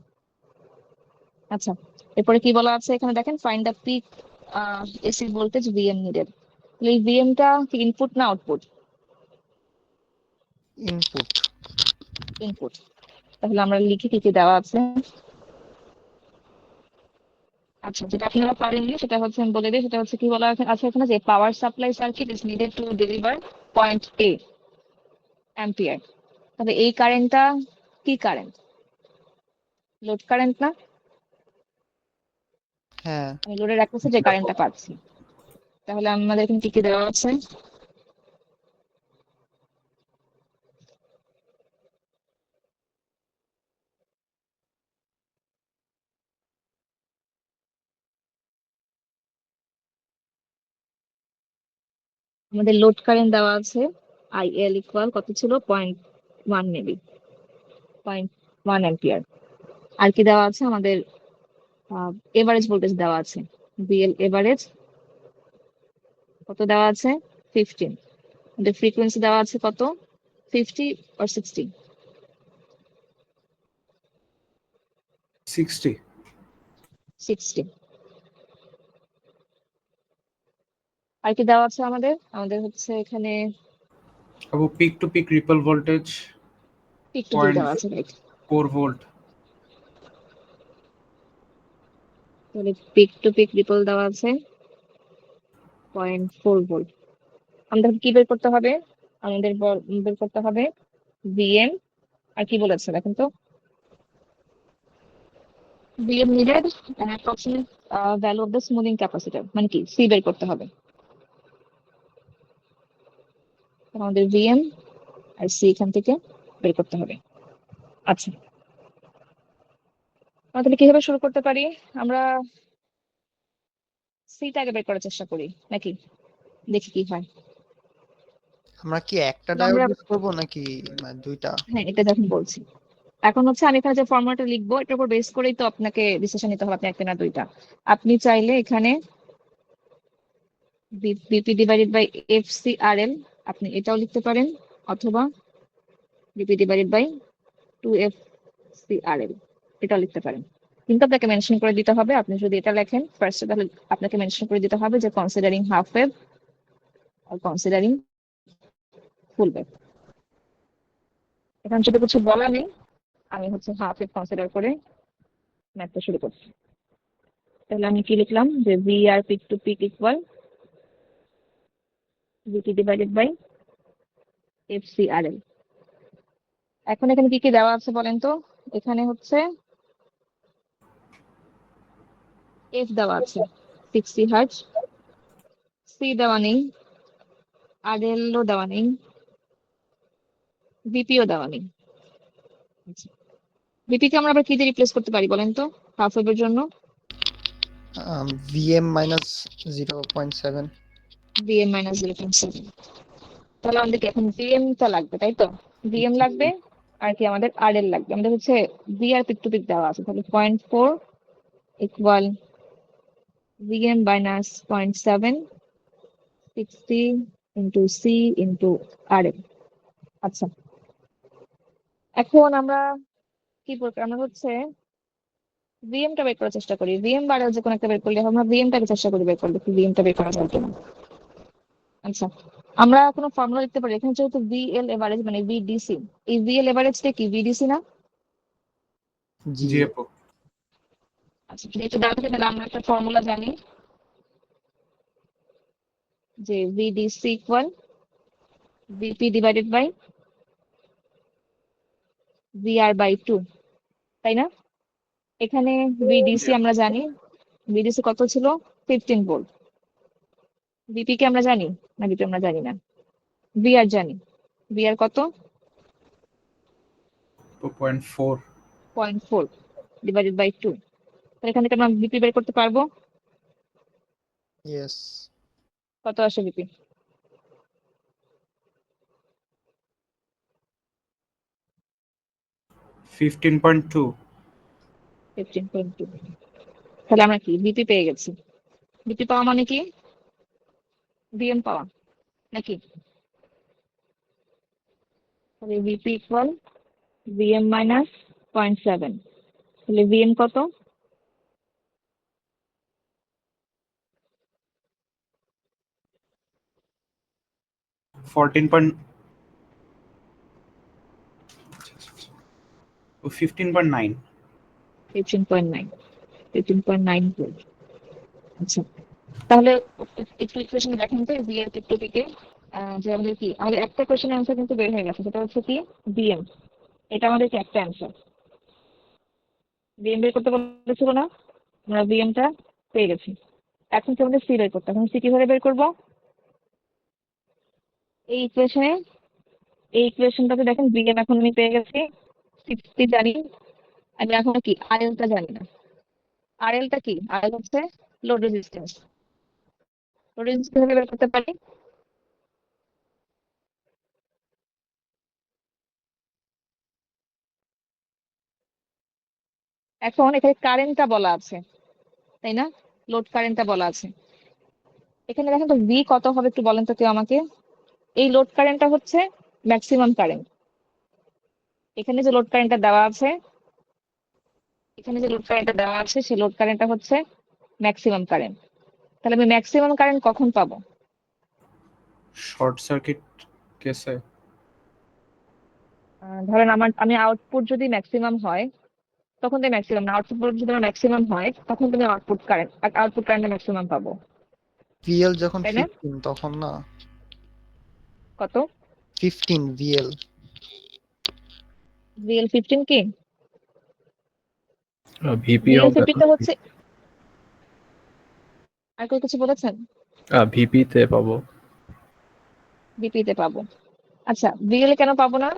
আচ্ছা, এরপরে কি বলা আছে এখানে দেখেন, find the peak AC voltage VM needed. এই ভিএমটা কি ইনপুট না আউটপুট? ইনপুট। ইনপুট। তাহলে আমরা লিখি কি কি দেওয়া আছে। আচ্ছা, যেটা আপনারা পারেননি সেটা হচ্ছে আমি বলে দিই, সেটা হচ্ছে কি বলা আছে এখানে, যে power supply circuit is needed to deliver point A ampere. তবে এই কারেন্টটা কি কারেন্ট? লোড কারেন্ট না? হ্যাঁ। আমি লোডের অ্যাক্রসে যে কারেন্টটা পাচ্ছি। তাহলে আমাদের এখানে কি কি দেওয়া আছে? আমাদের লোড কারেন্ট দেওয়া আছে, আইএল ইকুয়াল কত ছিল? 0.1 মেবি, 0.1 অ্যাম্পিয়ার। আর কি দেওয়া আছে? আমাদের এভারেজ ভোল্টেজ দেওয়া আছে, বিএল এভারেজ কত দেওয়া আছে? 15। আমাদের ফ্রিকোয়েন্সি দেওয়া আছে কত? 50 or 60? 60। 60। আর কি দেওয়া আছে আমাদের? আমাদের হচ্ছে এখানে আপু peak to peak ripple voltage peak to peak দেওয়া আছে, রাইট। 0.4 ভোল্ট। তাহলে পিক টু পিক রিপল দেওয়া আছে 0.4 ভোল্ট। আমাদের কি বের করতে হবে? আমাদের বের করতে হবে ভিএম, আর কি বলেছে দেখেন তো, VM needed an approximate value of the smoothing capacitor, মানে কি সি বের করতে হবে। আমাদের ভিএম আর সি এখান থেকে বের করতে হবে। আচ্ছা, আমরা তাহলে কিভাবে শুরু করতে পারি? আমরা সিটা আগে বের করার চেষ্টা করি নাকি, দেখি কি হয়। আমরা কি একটা তো ডায়োড আমরা, ইউজ করব নাকি দুইটা? হ্যাঁ এটা যখন বলছি, এখন হচ্ছে আমি এখানে যে ফর্মুলাটা লিখবো এটার উপর বেস করেই তো আপনাকে ডিসিশন নিতে হবে, আপনি একটা না দুইটা। আপনি চাইলে এখানে BP divided by F C R L আপনি এটাও লিখতে পারেন, অথবা BP divided by 2 F C R L এটাও লিখতে পারেন। কিন্তু আপনাকে মেনশন করে দিতে হবে, আপনি যদি এটা লেখেন ফার্স্টে, তাহলে আপনাকে মেনশন করে দিতে হবে যে কনসিডারিং হাফ ওয়েভ আর কনসিডারিং ফুল ওয়েভ। এখন যদি কিছু বলা নেই, আমি হচ্ছে হাফ ওয়েভ কনসিডার করে ম্যাথটা শুরু করছি। তাহলে আমি কি লিখলাম, যে V R peak to peak equal VT divided by F C R L. এখন এখানে কি কি দেওয়া আছে বলেন তো? এখানে হচ্ছে এফ দেওয়া আছে, 60 হার্টজ, সি দেওয়া নেই, আরএল ও দেওয়া নেই, বিপিও দেওয়া নেই। বিপি কে আমরা আবার কি দিয়ে রিপ্লেস করতে পারি বলেন তো হাফ ওয়েভের জন্য? VM minus 0.7। VM minus 0.7। তাহলে আমাদেরকে এখন ভিএম টা লাগবে, তাই তো? ভিএম লাগবে আর কি আমাদের আরএল লাগবে। আমাদের হচ্ছে V R peak to peak দেওয়া আছে, তাহলে 0.4 equal VM minus 0.7 60 into C into RL. আচ্ছা, এখন আমরা কি করবো? আমরা হচ্ছে ভিএম টা বের করার চেষ্টা করি। ভিএম বারেও যে কোনো একটা বের করলে আমরা ভিএম টাকে চেষ্টা করি বের করলে, ভিএম টা বের করা যায় কিনা। আচ্ছা, আমরা কোনো ফর্মুলা লিখতে পারি। এখানে যেহেতু ভিএল এভারেজ মানে ভিডিসি, এই ভিএল এভারেজটা কি ভিডিসি না? জি জি আপু। আচ্ছা, যেহেতু দেওয়া থাকে তাহলে আমরা একটা ফর্মুলা জানি যে VDC equal VP divided by VR by 2, তাই না? এখানে ভিডিসি আমরা জানি, ভিডিসি কত ছিল? 15 ভোল্ট। ভিপি কে আমরা জানি না? ভিপি আমরা জানি না। ভিআর জানি, ভিআর কত? 2.4। 0.4 ডিভাইডেড বাই 2। তাহলে এখান থেকে আমরা বিপি বের করতে পারবো। ইয়েস। কত আসে বিপি? 15.2। 15.2। তাহলে আমরা কি বিপি পেয়ে গেছি। বিপি পাওয়া মানে কি ভিএম পাওয়া নাকি? তাহলে বিপি ইকুয়াল ভিএম মাইনাস 0.7। তাহলে ভিএম কত? 15.9। 15.9। 15.9 ভোল্ট। আচ্ছা, তাহলে একটু ইকুয়েশন দেখেন তো ভি এর টপিকে, যে আমাদের কি আমাদের একটা কোয়েশ্চেনের অ্যান্সার কিন্তু বের হয়ে গেছে, সেটা হচ্ছে কি ভিএম। এটা আমাদের কি একটা অ্যান্সার। ভিএম বের করতে বলেছিল না, আমরা ভিএম টা পেয়ে গেছি। এখন কি আমাদের সি বের করতে হবে। এখন সি কিভাবে বের করবো? এই ইকুয়েশনে, এই ইকুয়েশনটাতে দেখেন ভিএম এখন আমি পেয়ে গেছি 60 জানি। আমি এখন কি আরএল টা জানি না। আরএল টা কি? আরএল হচ্ছে লোড রেজিস্ট্যান্স। লোড রেজিস্ট্যান্স কিভাবে বের করতে পারি? এখন এখানে কারেন্টটা বলা আছে, তাই না? লোড কারেন্টটা বলা আছে। এখানে দেখেন তো ভি কত হবে একটু বলেন তো কেউ আমাকে। এই লোড কারেন্টটা হচ্ছে ম্যাক্সিমাম কারেন্ট। এখানে যে লোড কারেন্টটা দেওয়া আছে, এখানে যে লোড কারেন্টটা দেওয়া আছে সেই লোড কারেন্টটা হচ্ছে ম্যাক্সিমাম কারেন্ট। তাহলে আমি ম্যাক্সিমাম কারেন্ট কখন পাবো? শর্ট সার্কিট কেসে। ধরেন আমি আউটপুট যদি ম্যাক্সিমাম হয় তখন তো ম্যাক্সিমাম না, আউটপুট যদি আমার ম্যাক্সিমাম হয় তখন তুমি আউটপুট কারেন্ট ম্যাক্সিমাম পাবো, ভিএল যখন তাই না? 15 তখন না? কত? 15 ভিএল। ভিএল 15 কি? ভিপি ভিএল হবে 15 টা হচ্ছে, আর কেউ কিছু বলেছেন? ভিপি তে পাবো। বিপি তে পাবো। আচ্ছা, ভিএল কেন পাবো না?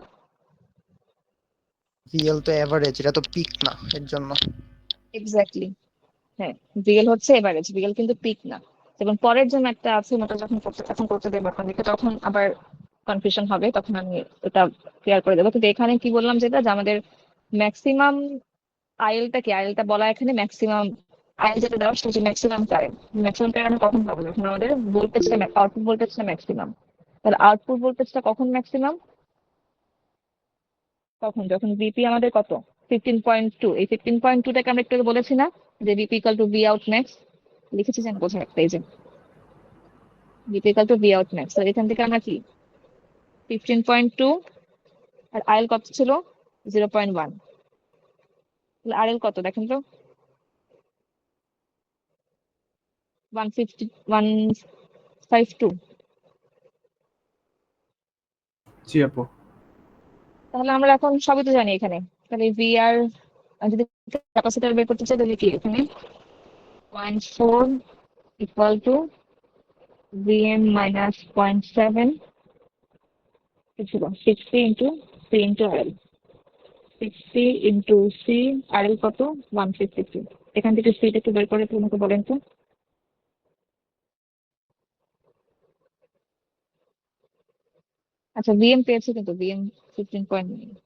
ভিএল তো এভারেজ, এটা তো পিক না, এর জন্য। এক্স্যাক্টলি, হ্যাঁ। ভিএল হচ্ছে এভারেজ, ভিএল কিন্তু পিক না। এবং পরের যে ম্যাথটা আছে ওটা যখন করতে দেবো আপনাদেরকে তখন আবার কনফিউশন হবে, তখন আমি এটা ক্লিয়ার করে দেবো। কিন্তু এখানে কি বললাম যেটা, যে আমাদের ম্যাক্সিমাম আইএলটা কি, আইএলটা বলা এখানে ম্যাক্সিমাম আইএল যেটা দেওয়া সেটা হচ্ছে ম্যাক্সিমাম কারেন্ট। ম্যাক্সিমাম কারেন্ট কখন পাবো? যখন আমাদের ভোল্টেজটা আউটপুট ভোল্টেজটা ম্যাক্সিমাম। তাহলে আউটপুট ভোল্টেজটা কখন ম্যাক্সিমাম? তখন যখন বিপি আমাদের কত 15.2। এই 15.2টাকে আমরা একটু আগে বলেছি না যে BP equal to V out max, লিখেছি যেন বোঝা একটা, এই যে BP equal to V out max. তো এখান থেকে আমরা কি 15.2 আর আইএল কত ছিল 0.1। তাহলে আরএল কত দেখেন তো? 152। জি আপু। তাহলে আমরা এখন সবই তো জানি এখানে। তাহলে ভি আর যদি ক্যাপাসিটর বের করতে চাই তাহলে কি এখানে 0.4 equal to Vm minus 0.7 ছিল 60 into C into RL 60 into C RL কত 152 এখান থেকে C টা একটু বের করে তোমাকে বলেন তো আচ্ছা Vm পেয়েছে কিন্তু Vm 15.9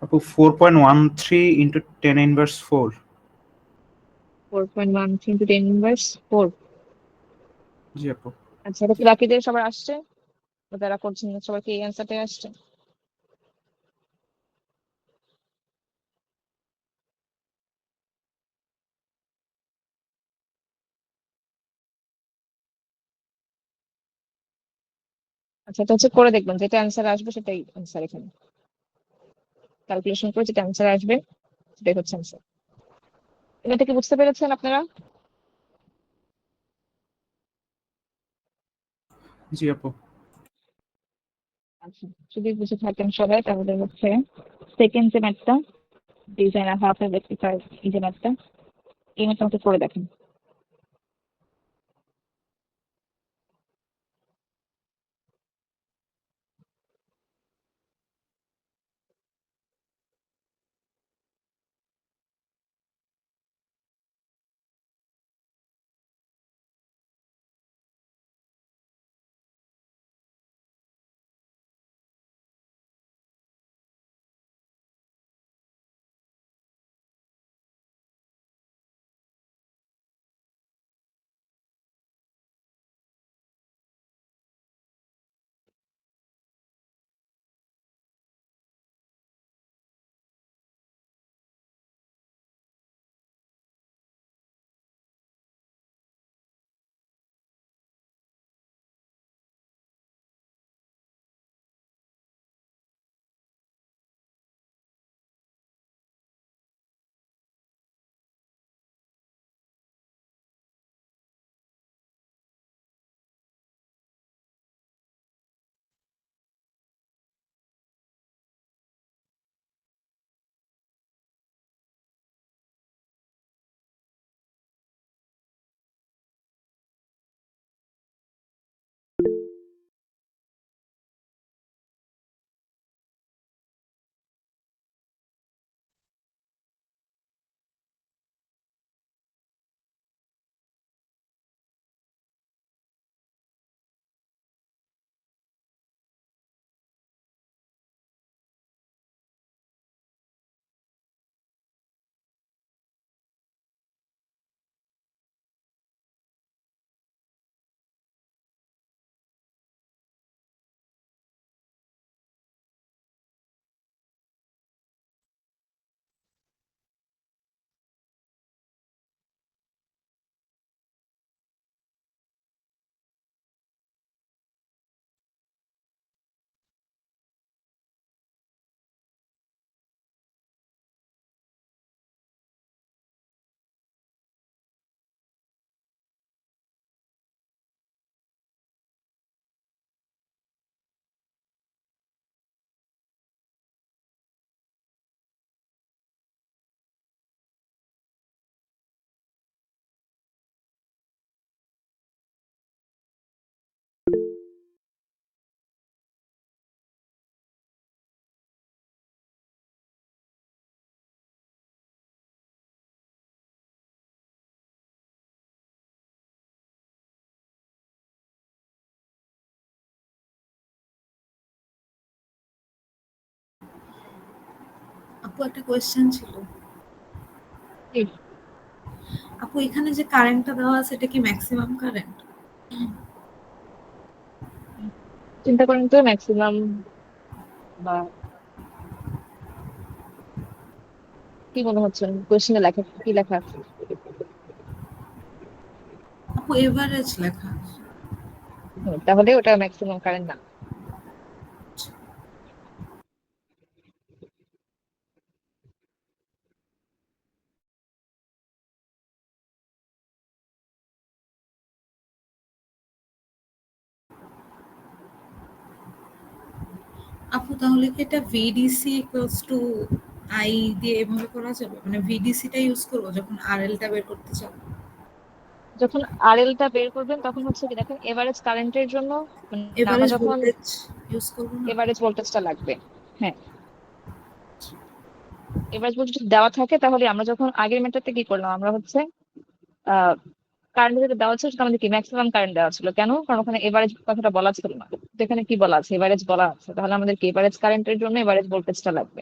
আপু 4.13 into 10 inverse 4. 4.1 into 10 inverse 4 জি আপু। আচ্ছা এটা কি বাকিদের সবার আসছে যারা করছেন সবার কি এই অ্যান্সারটাই আসছে আচ্ছা এটা হচ্ছে করে দেখবেন যেটা অ্যান্সার আসবে সেটাই অ্যান্সার এখানে ক্যালকুলেশন করে যেটা অ্যান্সার আসবে সেটাই হচ্ছে অ্যান্সার এটা কি বুঝতে পেরেছেন আপনারা জি আপু। আচ্ছা যদি বুঝে থাকেন সবাই তাহলে হচ্ছে সেকেন্ড যে ম্যাথটা ডিজাইন আর হাফ এর রেক্টিফায়ার এই যে ম্যাথটা এই ম্যাথটা আমাকে করে দেখেন আপু একটা কোয়েশ্চেন ছিল জি। আপু এখানে যে কারেন্টটা দেওয়া আছে এটা কি ম্যাক্সিমাম কারেন্ট? চিন্তা করেন তো ম্যাক্সিমাম বা কি মনে হচ্ছে কোশ্চেনে লেখা কি লেখা আছে? আপু এভারেজ লেখা আছে। তাহলে ওটা ম্যাক্সিমাম কারেন্ট না। আপু তাহলে কি এটা ভিডিসি ইকুয়ালস টু আই দিয়ে এভাবে করা যাবে, মানে ভিডিসিটা ইউজ করবো যখন আরএলটা বের করতে চাবো? যখন আরএল টা বের করবেন তখন হচ্ছে কি দেখেন এভারেজ কারেন্টের জন্য মানে আমরা এভারেজ যখন ভোল্টেজ ইউজ করবো না? এভারেজ ভোল্টেজটা লাগবে। হ্যাঁ, এভারেজ ভোল্টেজ দেওয়া থাকে তাহলে আমরা যখন আগের মেথডে কি করলাম আমরা হচ্ছে আহ কারেন্ট যেটা দেওয়া ছিল সেটা আমাদের কি ম্যাক্সিমাম কারেন্ট দেওয়া ছিল, কেন? কারণ ওখানে এভারেজ কথাটা বলা ছিল না। তো এখানে কি বলা আছে? এভারেজ বলা আছে, তাহলে আমাদের কি এভারেজ কারেন্টের জন্য এভারেজ ভোল্টেজটা লাগবে।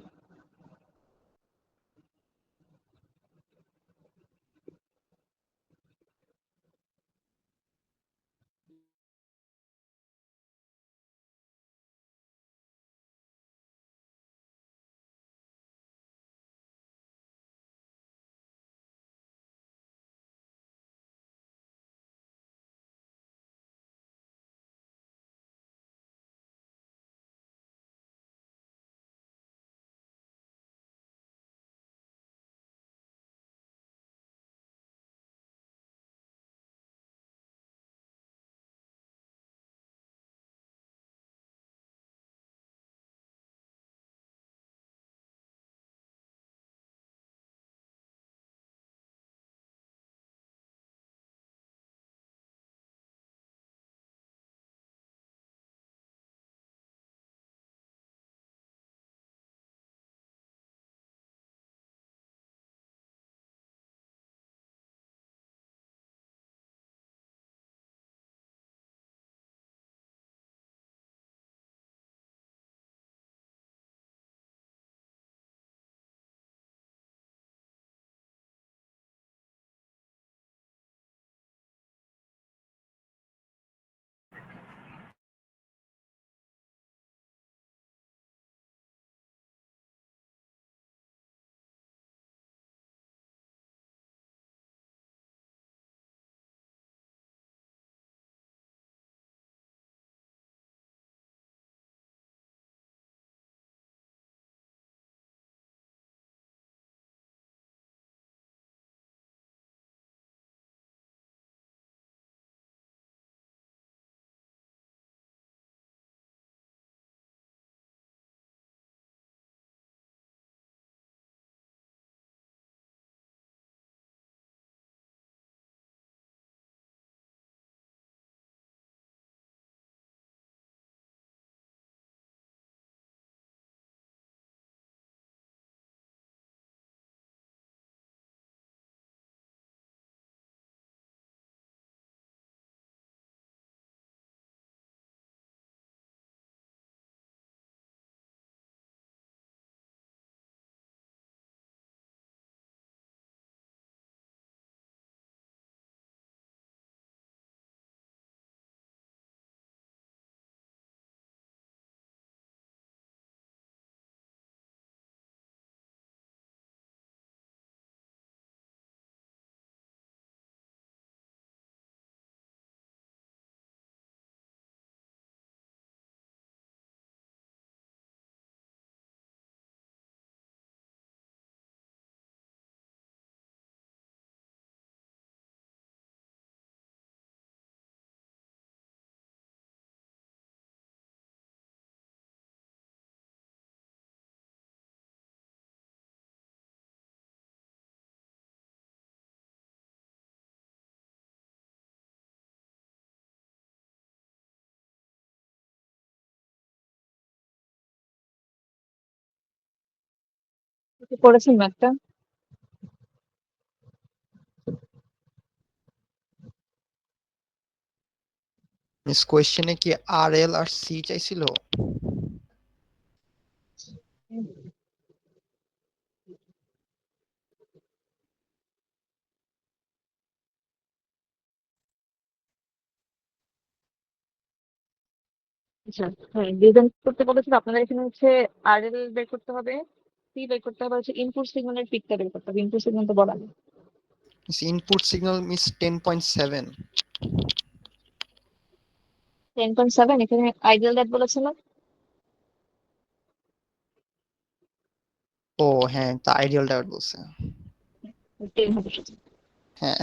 কি করেছেন ম্যাথটা? মিস কোয়েশ্চেনে কি আর এল আর সি চাইছিল? আচ্ছা, হ্যাঁ, ডিজাইন করতে বলেছিল আপনাদের এখানে হচ্ছে আরএল বের করতে হবে, পি বের করতে হবে, হচ্ছে ইনপুট সিগন্যালের পিকটা বের করতে হবে। ইনপুট সিগন্যাল তো বলা নেই। Input signal miss 10.7। 10.7 এখানে আইডিয়াল দ্যাট বলেছে না? ও হ্যাঁ, তা আইডিয়াল ডায়োড বলছে। 10 হবে শুধু। হ্যাঁ,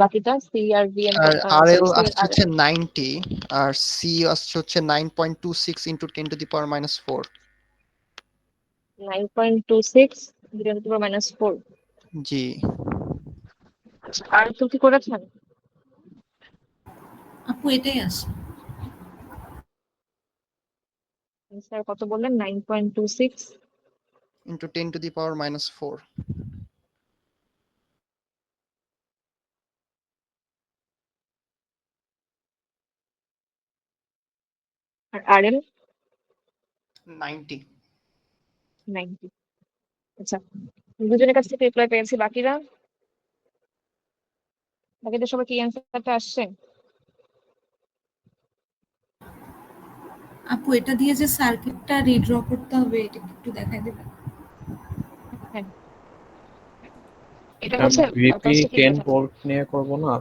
বাকিটা সি আর ভি এম, আর সরি আরএল সি আসছে আর হচ্ছে 90, আর সি আসছে হচ্ছে 9.26 into 10 to the power minus 4। 9.26 10⁻⁻⁴। জি। আর তো কি করেছেন? আপু এটাই আসে। স্যার কত বললেন? 9.26 into 10 to the power minus 4। আর আরএল 90। 90। আচ্ছা, দুজনের কাছ থেকে রিপ্লাই পেয়েছি। বাকিদের সবার কি অ্যান্সারটা আসছে? আপু এটা দিয়ে যে সার্কিটটা রিড্র করতে হবে এটা কি একটু দেখাই দেবেন? হ্যাঁ, এটা হচ্ছে ভিপি কাজটা কি 10 বোঝানো? ভোল্ট নিয়ে করব না?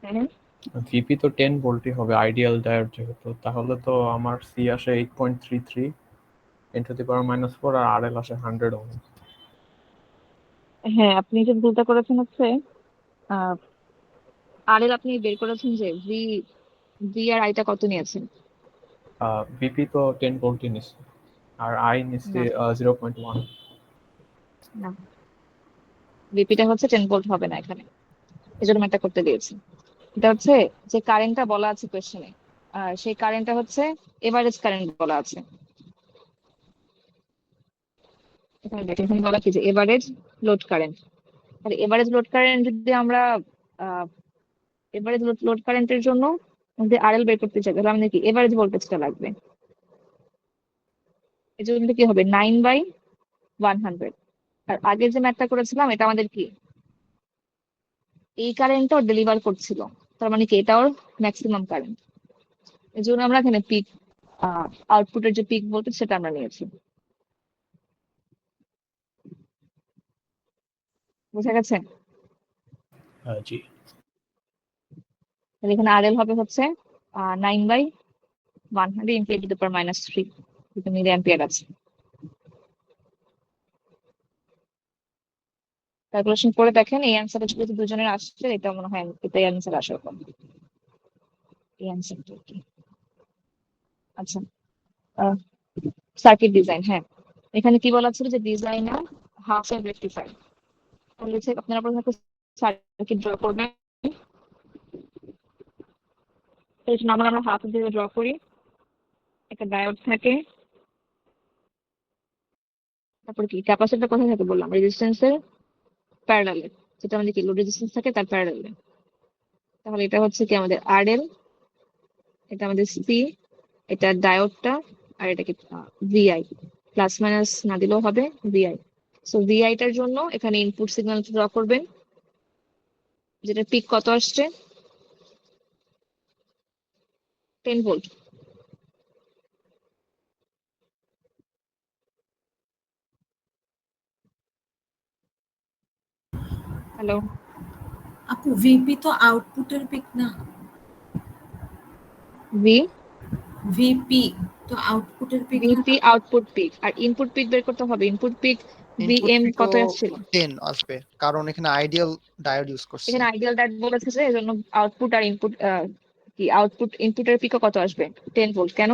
হ্যাঁ, ভিপি তো 10 ভোল্টই হবে আইডিয়াল ডায়োড যেহেতু, তাহলে তো আমার সি আসে 8.33 ইন্টু দি পাওয়ার মাইনাস 4 আর আরএল আসে 100 ওহম। হ্যাঁ, আপনি যে ভুলটা করেছেন হচ্ছে আরএল আপনি বের করেছেন যে ভি, ভি আর আইটা কত নিয়েছেন? ভিপি তো 10 ভোল্টই নিচ্ছে আর আই নিচ্ছে না 0.1। না, ভিপিটা হচ্ছে 10 ভোল্ট হবে না এখানে, এই জন্য ম্যাথটা করতে দিয়েছি। এটা হচ্ছে যে কারেন্টটা বলা আছে কোয়েশ্চেনে, আর সেই কারেন্টটা হচ্ছে এভারেজ কারেন্ট বলা আছে। এখানে দেখেন, এখানে বলা কি যে এভারেজ লোড কারেন্ট। আর এভারেজ লোড কারেন্ট যদি আমরা এভারেজ লোড কারেন্টের জন্য যদি আরএল বের করতে চাই তাহলে আমাদের কি এভারেজ ভোল্টেজটা লাগবে। এই জন্য কি হবে 9/100। আর আগে যে ম্যাথটা করেছিলাম এটা আমাদের কি এই কারেন্টটাও ডেলিভার করছিল, তার মানে কি এটাও ম্যাক্সিমাম কারেন্ট। এই জন্য আমরা এখানে পিক আউটপুটের যে পিক ভোল্টেজ সেটা আমরা নিয়েছি। বুঝা গেছে? জি। তাহলে এখানে আরএল হবে হচ্ছে 9/100 into to the power -3 milliampere আছে। ক্যালকুলেশন করে দেখেন, এই অ্যান্সারটা যদি দুজনের আসছে এটা মনে হয় এটাই অ্যান্সার আসার কথা। এই অ্যান্সারটা কি? আচ্ছা, সার্কিট ডিজাইন। হ্যাঁ, এখানে কি বলা ছিল যে ডিজাইন হাফ ওয়েভ রেকটিফায়ার। বলেছে আপনারা প্রথমে সার্কিট ড্র করবেন। এই জন্য আমরা হাফ ওয়েভ ড্র করি। একটা ডায়োড থাকে, তারপর কি ক্যাপাসিটর কোথায় থাকে বললাম, রেজিস্ট্যান্সের প্যারালালে, যেটা আমাদের কি লোড রেজিস্ট্যান্স থাকে তার প্যারালালে। তাহলে এটা হচ্ছে কি আমাদের আরএল, এটা আমাদের সি, এটা ডায়োডটা, আর এটা কি ভিআই। প্লাস মাইনাস না দিলেও হবে ভিআই। সো ভিআইটার জন্য এখানে ইনপুট সিগন্যাল ড্র করবেন, যেটা পিক কত আসছে 10 ভোল্ট। হ্যালো, আপু ভিপি তো আউটপুটের পিক না? ভি, ভিপি তো আউটপুটের পিক না? ভিপি আউটপুট পিক, আর ইনপুট পিক বের করতে হবে। ইনপুট পিক ইনপুট ভিএম পিকও কত আসছিল? 10 আসবে, কারণ এখানে আইডিয়াল ডায়োড ইউজ করছে। এখানে আইডিয়াল ডাট বলেছে যে এই জন্য আউটপুট আর ইনপুট কি আউটপুট ইনপুটের পিকও কত আসবে 10 ভোল্ট। কেন?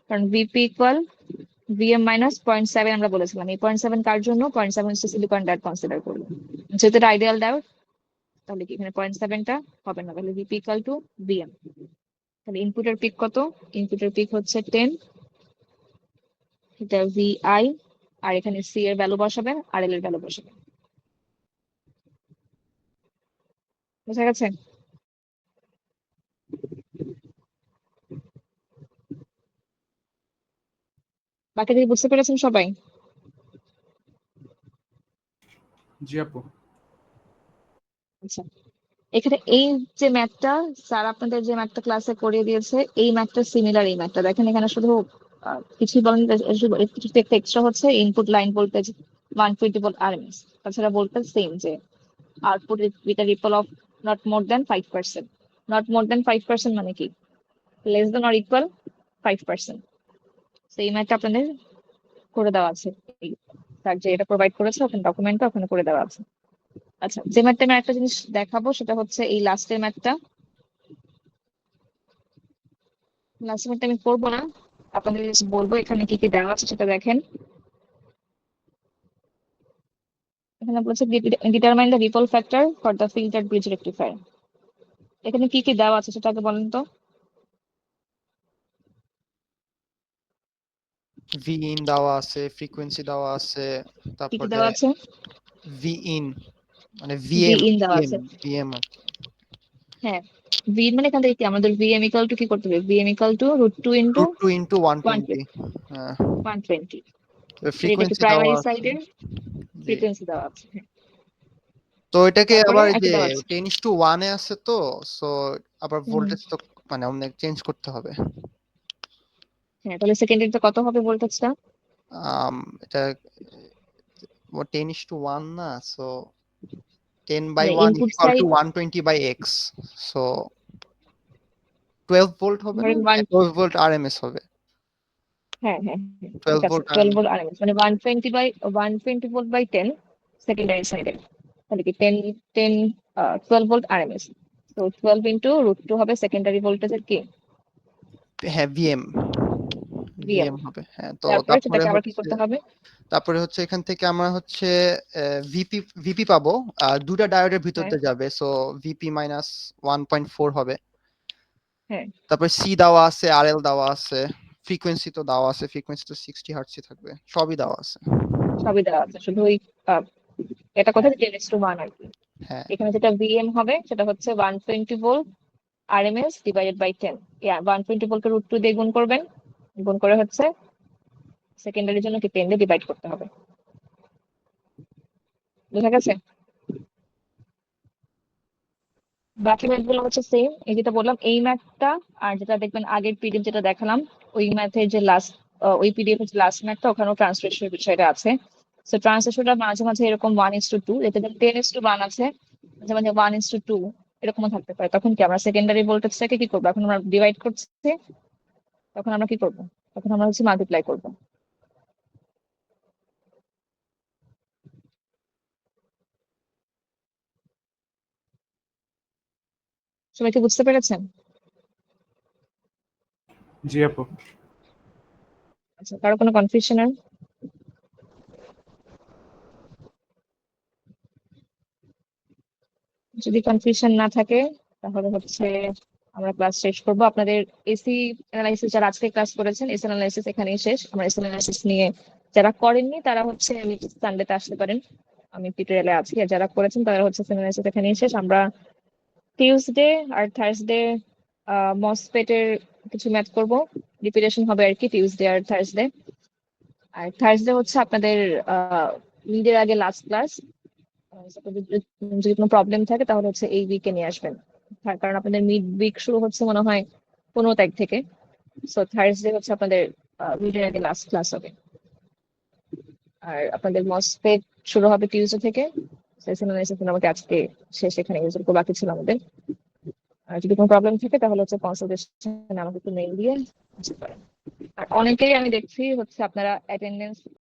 কারণ ভিপি ইকুয়াল ভিএম মাইনাস 0.7 আমরা বলেছিলাম। এই 0.7 কার জন্য? 0.7 হচ্ছে সিলিকন ডাট কনসিডার করবো, যেহেতু এটা আইডিয়াল ডায়োড। তাহলে কি এখানে 0.7টা হবে না, তাহলে ভিপি ইকুয়াল টু ভিএম। তাহলে ইনপুটের পিক কত? ইনপুটের পিক হচ্ছে 10, এটা ভিআই, আর এখানে সি এর ভ্যালু বসাবেন আর এল এর ভ্যালু বসাবেন। বুঝা গেছে? বাকি যদি বুঝতে পেরেছেন সবাই? জি আপু। আচ্ছা, এখানে এই যে ম্যাথটা স্যার আপনাদের যে ম্যাথটা ক্লাসে করিয়ে দিয়েছে, এই ম্যাথটা সিমিলার এই ম্যাথটা। দেখেন এখানে শুধু কিছুই বলেন, কিছু একটা এক্সট্রা হচ্ছে input line voltage 120 volt RMS. তাছাড়া ভোল্টেজ সেম, যে output with a ripple of not more than 5%। Not more than 5% মানে কি? Less than or equal 5%। সেই ম্যাথটা আপনাদের করে দেওয়া আছে, এই স্যার যে এটা প্রোভাইড করেছে ওখানে ডকুমেন্টটা ওখানে করে দেওয়া আছে। আচ্ছা, যে ম্যাথটা আমি একটা জিনিস দেখাবো সেটা হচ্ছে এই লাস্টের ম্যাথটা। লাস্টের ম্যাথটা আমি করবো না, আপনাদের just বলবো এখানে কি কি দেওয়া আছে সেটা দেখেন। এখানে বলছে determine the ripple factor for the filter bridge rectifier. এখানে কি কি দেওয়া আছে সেটা আগে বলেন তো। ভি ইন দেওয়া আছে, ফ্রিকোয়েন্সি দেওয়া আছে, কি কি তারপরে দেওয়া আছে? ভি ইন মানে ভি ভিএম ইন দেওয়া আছে। ভিএম হ্যাঁ, ভি মানে এখান থেকে কি আমাদের ভিএম ইকুয়াল টু কি করতে হবে? VM equal to √2 into √2 into 120। হ্যাঁ, 120। এটা কি ফ্রিকোয়েন্সি দেওয়া প্রাইমারি আছে। সাইডের জি, ফ্রিকোয়েন্সি দেওয়া আছে। হ্যাঁ, তো এটাকে তারপরে আবার এই আর কি যে দেওয়া আছে? 10:1 এ আছে, তো সো আবার হুম, ভোল্টেজ তো মানে অনেক চেঞ্জ করতে হবে। হ্যাঁ, তাহলে সেকেন্ডারিতে কত হবে ভোল্টেজটা? এটা 10:1 না, সো 10 by মানে 1 is input equal to side 120 by x, so 12 volt হবে না, ধরেন 1, 12 ভোল্ট আরএমএস হবে, হ্যাঁ হ্যাঁ হ্যাঁ, ঠিক 12 আছে, ভোল্ট 12 ভোল্ট আরএমএস মানে 120 ভোল্ট বাই 10 সেকেন্ডারি সাইডে। তাহলে কি 12 ভোল্ট আরএমএস। তো 12 ইন্টু √2 হবে সেকেন্ডারি ভোল্টেজের কি? হ্যাঁ ভিএম ভিএম। হবে। হ্যাঁ, তো তারপরে তারপরে সেটাকে আবার কি হচ্ছে করতে হবে? এখান থেকে আমরা হচ্ছে ভিপি পাবো, দুটা ডায়োডের ভিতর হ্যাঁ দিয়ে যাবে, সো ভিপি মাইনাস 1.4 হবে। হ্যাঁ, তারপর সি দেওয়া আছে, আরএল দেওয়া আছে, ফ্রিকোয়েন্সি তো দেওয়া আছে, ফ্রিকোয়েন্সি তো 60 হার্টজই থাকবে, সবই দেওয়া আছে। সবই দেওয়া আছে, শুধু ওই এটা হ্যাঁ কোথায় 10:1 আর কি। হ্যাঁ এখানে যেটা ভিএম হবে সেটা হচ্ছে 120 ভোল্ট আরএমএস ডিভাইডেড বাই 10। 120 ভোল্টকে √2 দিয়ে গুণ করবেন, গুণ করে হচ্ছে সেকেন্ডারির জন্য কি 10 দিয়ে ডিভাইড করতে হবে। বুঝা গেছে? বাকি ম্যাথ গুলো হচ্ছে সেম, এই যেটা বললাম এই ম্যাথটা, আর যেটা দেখবেন আগের পিডিএফ যেটা দেখালাম ওই ম্যাথের যে লাস্ট, ওই পিডিএফ হচ্ছে লাস্ট ম্যাথটা, ওখানেও ট্রান্সলেশনের বিষয়টা আছে। তো ট্রান্সলেশনটা মাঝে মাঝে এরকম 1:2, এতে 10:1 আছে, মাঝে মাঝে 1:2 এরকমও থাকতে পারে। তখন কি আমরা সেকেন্ডারি ভোল্টেজটাকে কি করবো? এখন আমরা ডিভাইড করছি, তখন আমরা কি করবো? তখন আমরা হচ্ছে মাল্টিপ্লাই করবো। সবাই কি বুঝতে পেরেছেন? জি আপু। আচ্ছা, কারো কোনো কনফিউশন? আর যদি কনফিউশন না থাকে তাহলে হচ্ছে আমরা ক্লাস শেষ করব। আপনাদের এসি অ্যানালাইসিস যারা আজকে ক্লাস করেছেন, এসি অ্যানালাইসিস এখানেই শেষ। আমরা এসি অ্যানালাইসিস নিয়ে যারা করেননি তারা হচ্ছে আমি সানডেতে আসতে পারেন, আমি টিউটোরিয়ালে আছি। আর যারা করেছেন তারা হচ্ছে অ্যানালাইসিস এখানেই শেষ। আমরা টিউসডে আর থার্সডে মসফেটের কিছু ম্যাথ করব, রিপিটেশন হবে আর কি, টিউসডে আর থার্সডে। আর থার্সডে হচ্ছে আপনাদের ঈদের আগে লাস্ট ক্লাস। যদি কোনো প্রবলেম থাকে তাহলে হচ্ছে এই উইকে নিয়ে আসবেন, কারণ আপনাদের মিড উইক শুরু হচ্ছে মনে হয় 15 তারিখ থেকে। সো থার্সডে হচ্ছে আপনাদের উইকের আগে লাস্ট ক্লাস হবে। আর আপনাদের মসফেট শুরু হবে টিউসডে থেকে। সেশন আমাকে আজকে শেষ, এখানে ইউজুয়াল বাকি ছিল আমাদের। আর যদি কোনো প্রবলেম থাকে তাহলে হচ্ছে কনসালটেশন আমাকে একটু মেইল দিয়ে আসতে পারেন। আর অনেকেই আমি দেখছি হচ্ছে আপনারা অ্যাটেন্ডেন্স